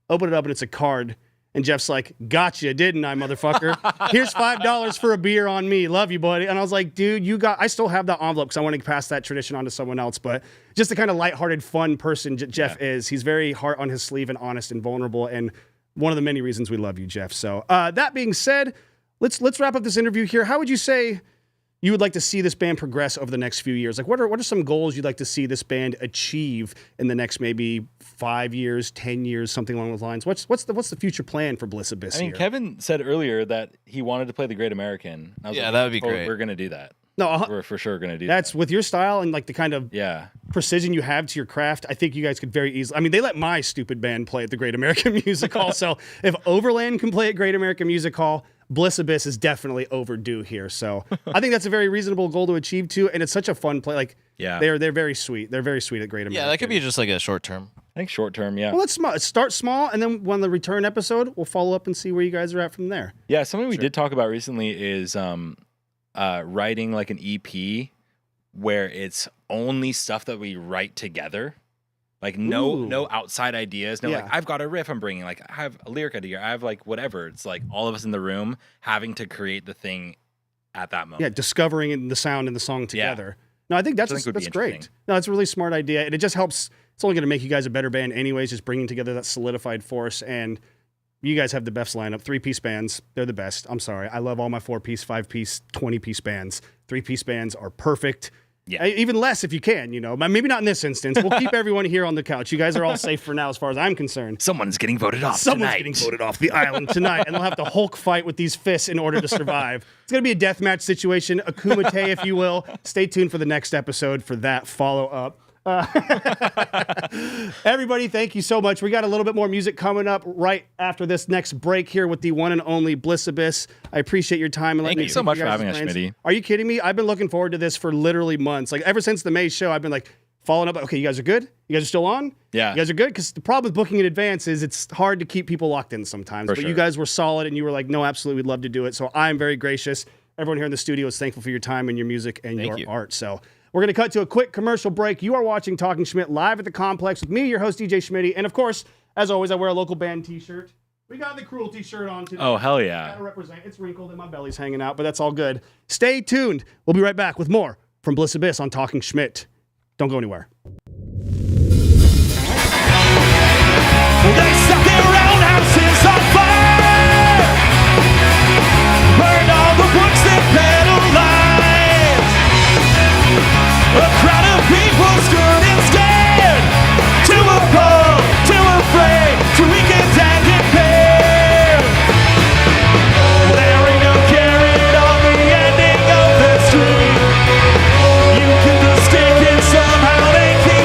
L: Open it up, and it's a card. And Jeff's like, gotcha, didn't I, motherfucker? Here's $5 for a beer on me. Love you, buddy. And I was like, dude, I still have that envelope because I want to pass that tradition on to someone else. But just the kind of lighthearted, fun person Jeff is. He's very heart on his sleeve and honest and vulnerable. And one of the many reasons we love you, Jeff. So that being said, let's wrap up this interview here. How would you say you would like to see this band progress over the next few years? Like, what are some goals you'd like to see this band achieve in the next maybe 5 years, 10 years, something along those lines? What's the future plan for Bliss Abyss?
B: I mean, Kevin said earlier that he wanted to play the Great American. I was like,
O: that would be great.
B: We're gonna do that.
L: No,
B: we're for sure gonna do
L: that's with your style and like the kind of precision you have to your craft. I think you guys could very easily. I mean, they let my stupid band play at the Great American Music Hall. So if Overland can play at Great American Music Hall, Bliss Abyss is definitely overdue here. So I think that's a very reasonable goal to achieve too, and it's such a fun play. Like they're very sweet. They're very sweet at Great American.
O: Yeah, that could be just like a short term.
B: I think short term, yeah.
L: Well, let's start small, and then when the return episode, we'll follow up and see where you guys are at from there.
B: Yeah, something we did talk about recently is writing like an EP where it's only stuff that we write together. Like no outside ideas. No, like I've got a riff I'm bringing. Like I have a lyric idea. I have like whatever. It's like all of us in the room having to create the thing at that moment.
L: Yeah, discovering the sound and the song together. No, I think that's great. No, it's a really smart idea, and it just helps. It's only going to make you guys a better band anyways, just bringing together that solidified force. And you guys have the best lineup. 3-piece bands, they're the best. I'm sorry. I love all my 4-piece, 5-piece, 20-piece bands. 3-piece bands are perfect. Yeah, even less if you can, Maybe not in this instance. We'll keep everyone here on the couch. You guys are all safe for now as far as I'm concerned.
B: Someone's getting voted off
L: Someone's getting voted off the island tonight, and they'll have to Hulk fight with these fists in order to survive. It's going to be a deathmatch situation, a kumite, if you will. Stay tuned for the next episode for that follow-up. Everybody, thank you so much. We got a little bit more music coming up right after this next break here with the one and only Bliss Abyss. I appreciate your time and letting me.
B: Thank you so much for having us, Schmitty.
L: Are you kidding me? I've been looking forward to this for literally months. Like ever since the May show, I've been like following up. Okay, you guys are good? You guys are still on?
B: Yeah.
L: You guys are good? Because the problem with booking in advance is it's hard to keep people locked in sometimes. But you guys were solid and you were like, no, absolutely, we'd love to do it. So I'm very gracious. Everyone here in the studio is thankful for your time and your music and your art. So we're going to cut to a quick commercial break. You are watching Talking Schmidt live at the Complex with me, your host, DJ Schmitty. And of course, as always, I wear a local band t-shirt. We got the Cruelty shirt on today.
B: Oh, hell yeah.
L: Gotta represent. It's wrinkled and my belly's hanging out, but that's all good. Stay tuned. We'll be right back with more from Bliss Abyss on Talking Schmidt. Don't go anywhere.
H: They set their roundhouses on fire, burned all the books that pedalized. A crowd of people stood and stared, too appalled, too afraid, too weakened and impaired. There ain't no carrot on the ending of the street. You get the stick and somehow they keep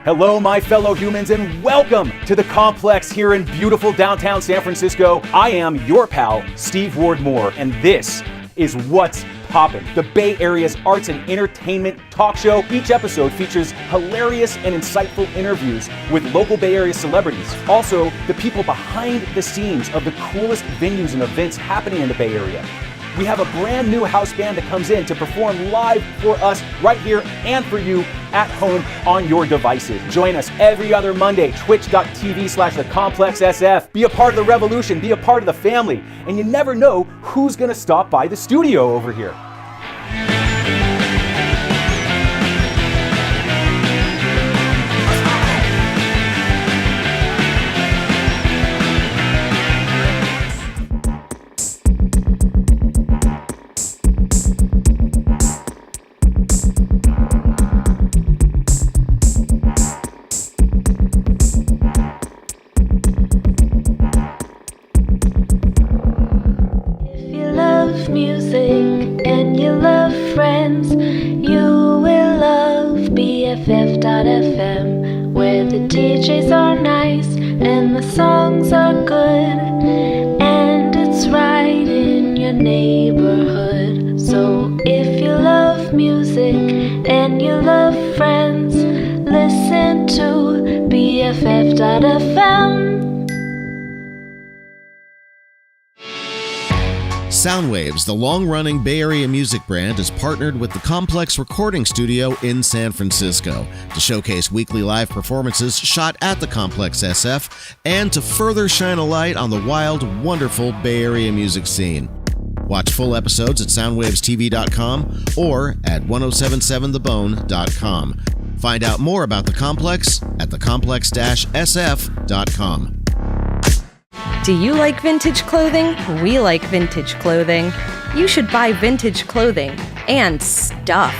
M: Hello, my fellow humans, and welcome to the Complex here in beautiful downtown San Francisco. I am your pal, Steve Ward Moore, and this is What's Poppin', the Bay Area's arts and entertainment talk show. Each episode features hilarious and insightful interviews with local Bay Area celebrities. Also, the people behind the scenes of the coolest venues and events happening in the Bay Area. We have a brand new house band that comes in to perform live for us right here and for you at home on your devices. Join us every other Monday, twitch.tv/thecomplexsf. Be a part of the revolution, be a part of the family, and you never know who's gonna stop by the studio over here.
Q: BFF.FM, where the DJs are nice and the songs are good, and it's right in your neighborhood. So if you love music and you love friends, listen to BFF.FM.
R: Soundwaves, the long-running Bay Area music brand, is partnered with the Complex Recording Studio in San Francisco to showcase weekly live performances shot at the Complex SF and to further shine a light on the wild, wonderful Bay Area music scene. Watch full episodes at soundwavestv.com or at 1077thebone.com. Find out more about the Complex at thecomplex-sf.com.
J: Do you like vintage clothing? We like vintage clothing. You should buy vintage clothing and stuff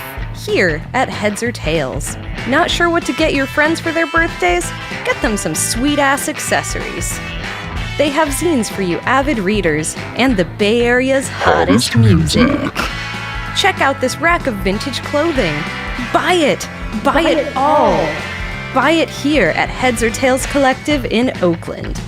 J: here at Heads or Tails. Not sure what to get your friends for their birthdays? Get them some sweet-ass accessories. They have zines for you avid readers and the Bay Area's hottest music. Check out this rack of vintage clothing. Buy it! Buy it all! Buy it here at Heads or Tails Collective in Oakland.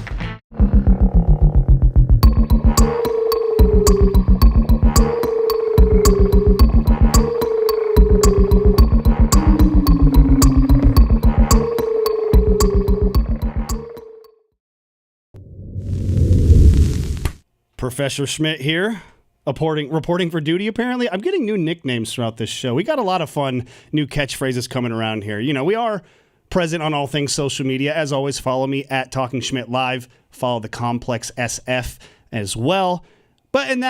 L: Professor Schmidt here, reporting for duty, apparently. I'm getting new nicknames throughout this show. We got a lot of fun new catchphrases coming around here. You know, we are present on all things social media. As always, follow me at Talking Schmidt Live. Follow the Complex SF as well. But in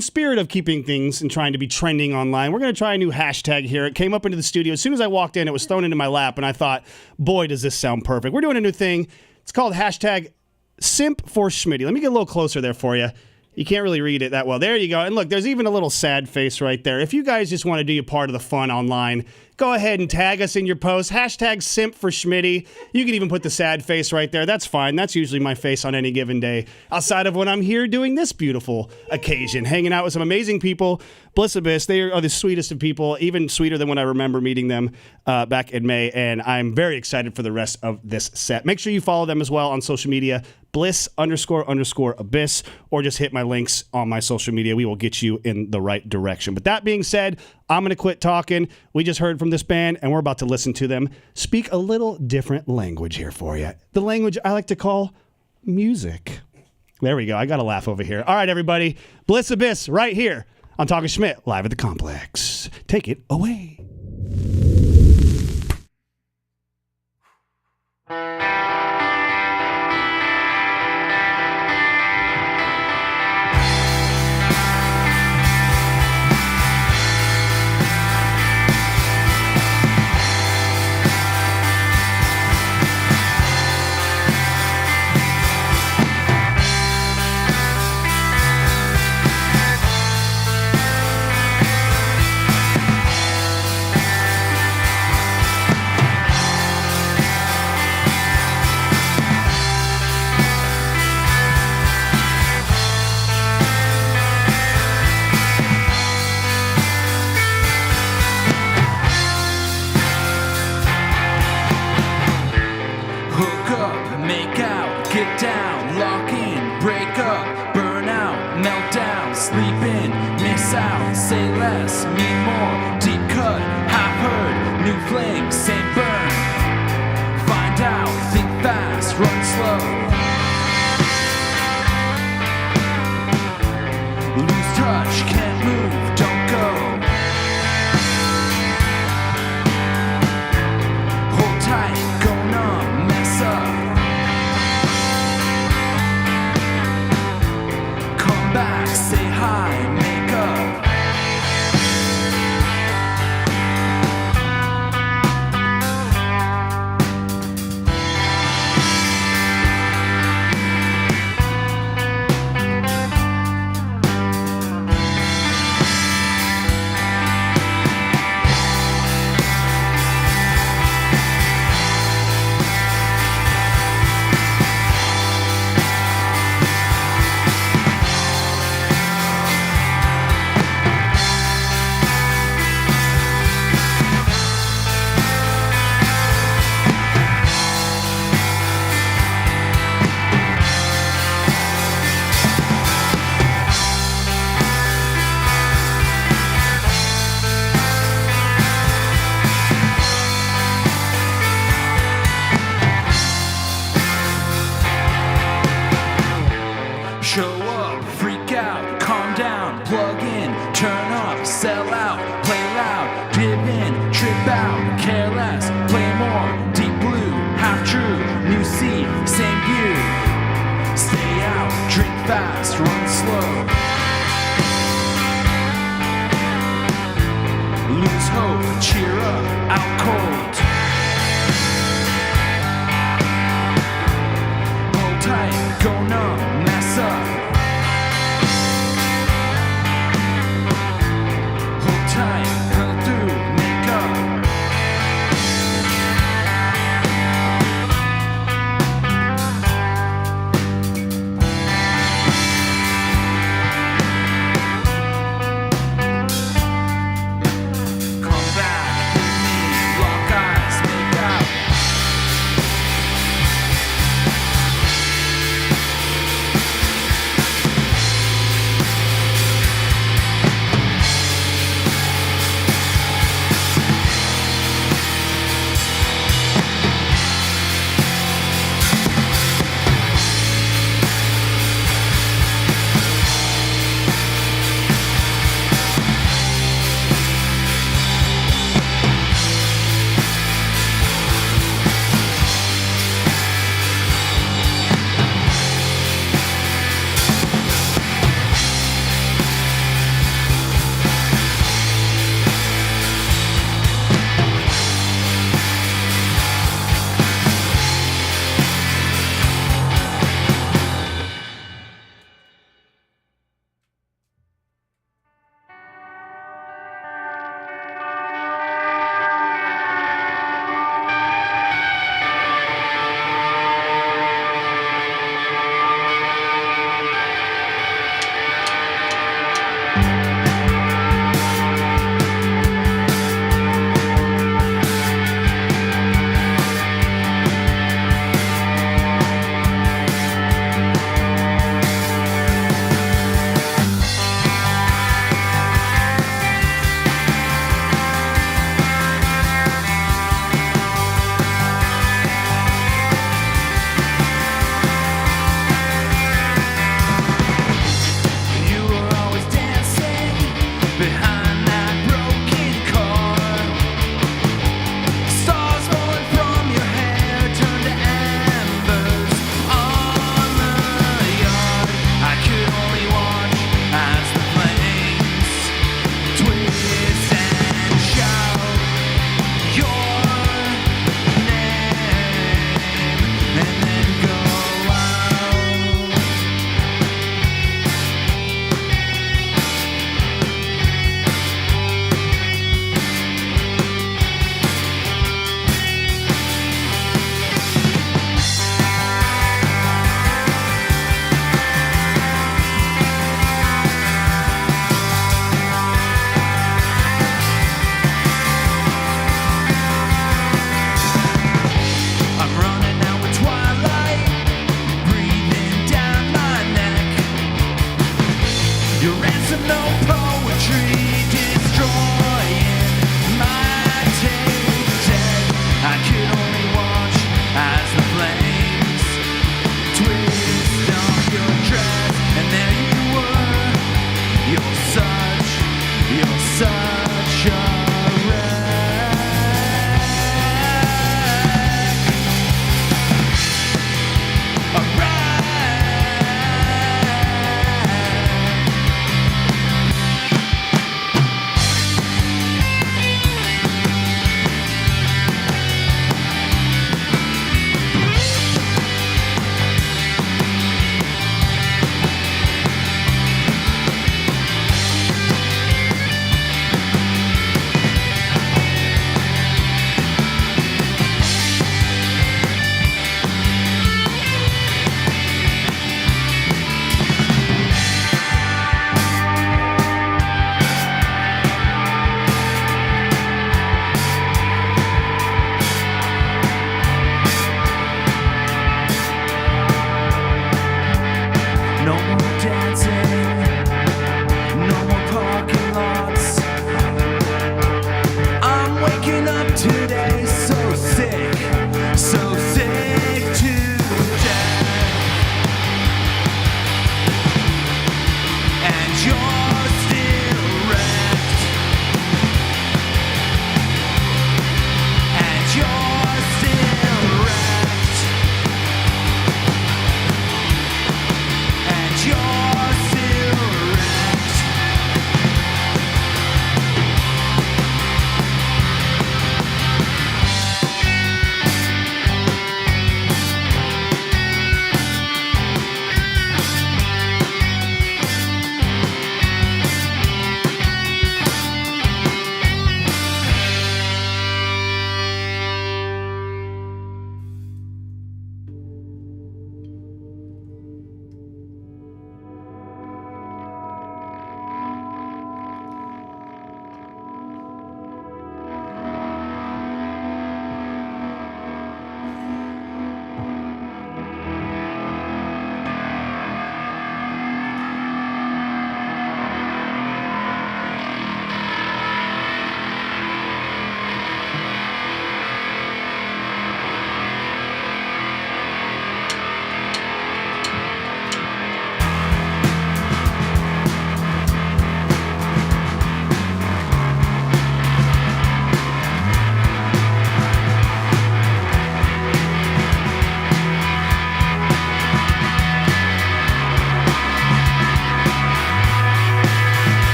L: spirit of keeping things and trying to be trending online, we're going to try a new hashtag here. It came up into the studio. As soon as I walked in, it was thrown into my lap, and I thought, boy, does this sound perfect. We're doing a new thing. It's called hashtag Simp for Schmitty. Let me get a little closer there for you. You can't really read it that well. There you go. And look, there's even a little sad face right there. If you guys just want to do your part of the fun online, go ahead and tag us in your post. Hashtag Simp for Schmitty. You can even put the sad face right there. That's fine. That's usually my face on any given day. Outside of when I'm here doing this beautiful occasion, hanging out with some amazing people. Bliss, they are the sweetest of people, even sweeter than when I remember meeting them back in May. And I'm very excited for the rest of this set. Make sure you follow them as well on social media. Bliss__Abyss, or just hit my links on my social media. We will get you in the right direction. But that being said, I'm going to quit talking. We just heard from this band, and we're about to listen to them speak a little different language here for you. The language I like to call music. There we go. I got a laugh over here. All right, everybody. Bliss Abyss right here on Talking Schmidt, live at the Complex. Take it away.
A: New flame, same burn. Find out, think fast, run slow. Lose touch, can't move, don't go. Hold tight, go numb, mess up. Come back, say hi, make up. Show up, freak out, calm down, plug in, turn up, sell out, play loud, give in, trip out, care less, play more, deep blue, half true, new scene, same view. Stay out, drink fast, run slow. Lose hope, cheer up, out cold. Hold tight, go numb, mess up. Hold tight, pull through, make up. Come back.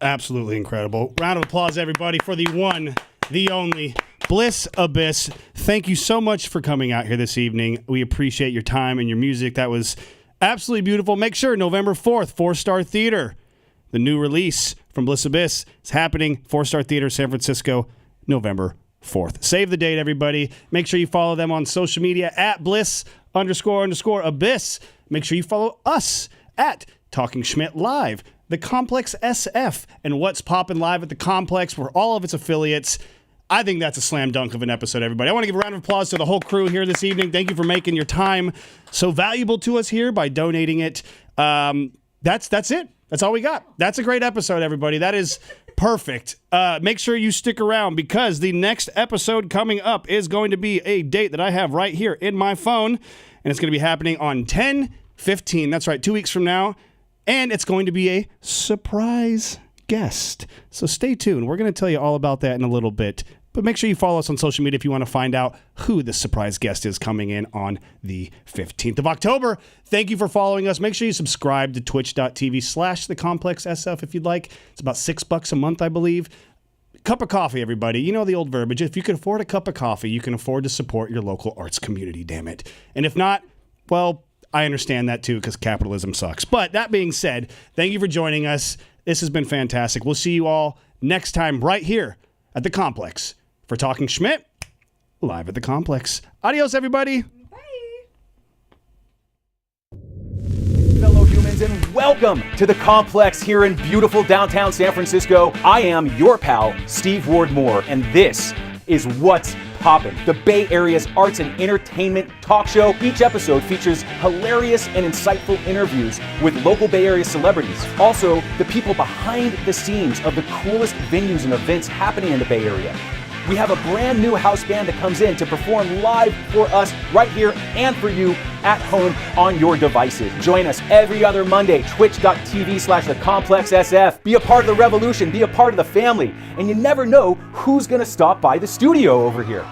L: Absolutely incredible. Round of applause, everybody, for the one, the only Bliss Abyss. Thank you so much for coming out here this evening. We appreciate your time and your music. That was absolutely beautiful. Make sure November 4th, 4-Star Theater, the new release from Bliss Abyss is happening. 4-Star Theater, San Francisco, November 4th. Save the date, everybody. Make sure you follow them on social media at Bliss__Abyss. Make sure you follow us at Talking Schmidt Live, the Complex SF, and What's Poppin' Live at the Complex, where all of its affiliates. I think that's a slam dunk of an episode, everybody. I want to give a round of applause to the whole crew here this evening. Thank you for making your time so valuable to us here by donating it. That's it. That's all we got. That's a great episode, everybody. That is perfect. Make sure you stick around because the next episode coming up is going to be a date that I have right here in my phone, and it's going to be happening on 10/15. That's right, 2 weeks from now, and it's going to be a surprise guest. So stay tuned. We're going to tell you all about that in a little bit. But make sure you follow us on social media if you want to find out who the surprise guest is coming in on the 15th of October. Thank you for following us. Make sure you subscribe to twitch.tv/thecomplexsf if you'd like. It's about $6 a month, I believe. Cup of coffee, everybody. You know the old verbiage. If you can afford a cup of coffee, you can afford to support your local arts community, damn it. And if not, well, I understand that too because capitalism sucks. But that being said, thank you for joining us. This has been fantastic. We'll see you all next time right here at the Complex. For Talking Schmidt, live at the Complex. Adios, everybody.
M: Fellow humans, and welcome to the Complex here in beautiful downtown San Francisco. I am your pal, Steve Ward Moore, and this is What's Poppin', the Bay Area's arts and entertainment talk show. Each episode features hilarious and insightful interviews with local Bay Area celebrities. Also, the people behind the scenes of the coolest venues and events happening in the Bay Area. We have a brand new house band that comes in to perform live for us right here and for you at home on your devices. Join us every other Monday, twitch.tv/thecomplexsf. Be a part of the revolution, be a part of the family, and you never know who's gonna stop by the studio over here.